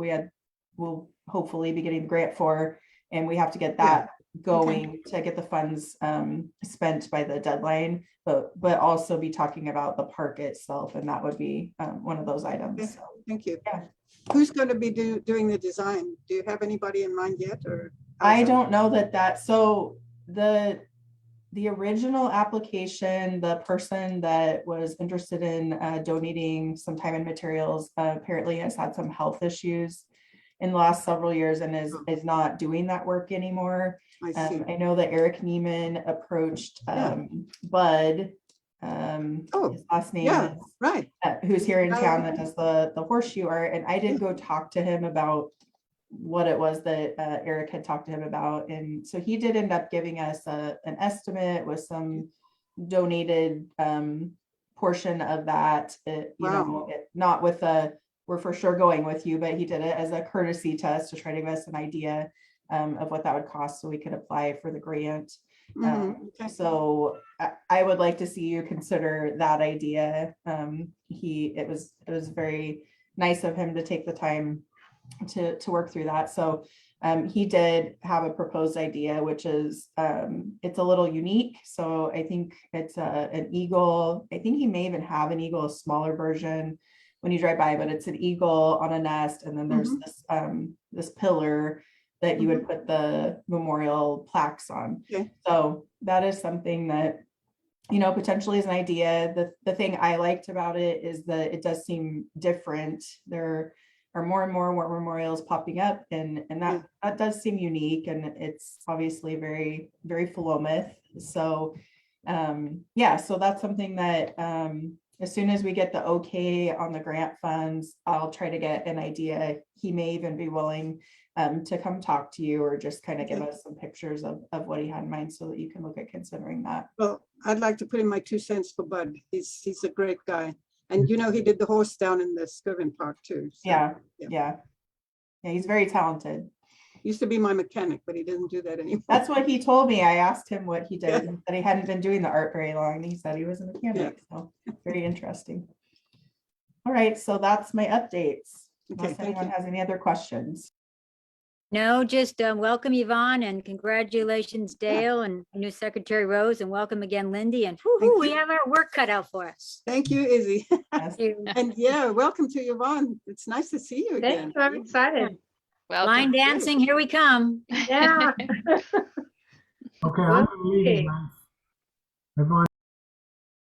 we'll hopefully be getting the grant for. And we have to get that going to get the funds spent by the deadline, but also be talking about the park itself. And that would be one of those items. Okay. So, Thank you. Yeah. Who's going to be doing the design? Do you have anybody in mind yet, or? I don't know so the original application, the person that was interested in donating some time and materials apparently has had some health issues in the last several years and is not doing that work anymore. I see. I know that Eric Neiman approached Yeah. Bud, Oh, his last name Yeah, is, right. who's here in I- town that does the horseshoe art. And I did go talk to him about what it was that Eric had talked to him about. And so he did end up giving us an estimate with some donated portion of that, Wow. not with we're for sure going with you, but he did it as a courtesy test to try to give us an idea of what that would cost so we could apply for the grant. Mhm. Okay. So I would like to see you consider that idea. It was very nice of him to take the time to work through that. So he did have a proposed idea, which is it's a little unique. So I think it's an eagle. I think he may even have an eagle, a smaller version when you drive by, but it's an eagle on a nest. And then there's this pillar that you would put the memorial plaques on. Okay. So that is something that, potentially is an idea. The thing I liked about it is that it does seem different. There are more and more war memorials popping up, and that does seem unique, and it's obviously very, very Philomath. So so that's something that as soon as we get the okay on the grant funds, I'll try to get an idea. He may even be willing to come talk to you or just kind of give us some pictures of what he had in mind so that you can look at considering that. Well, I'd like to put in my 2 cents for Bud. He's a great guy. And he did the horse down in the Skirvin Park too. So, Yeah, he's very talented. Used to be my mechanic, but he doesn't do that anymore. That's what he told me. I asked him what he did, and that he hadn't been doing the art very long. And he said he was a mechanic. So very interesting. All right, so that's my updates. Okay, Unless thank anyone you. has any other questions. No, just welcome Yvonne and congratulations Dale and new Secretary Rose, and welcome again Lindy, and whoo-hoo, we you. have our work cut out for us. Thank you, Izzy. Yes. And welcome to Yvonne. It's nice to see you again. Thank you. I'm excited. Welcome. Line dancing, here we come. Yeah. Okay, I'm leaving, guys. Everyone.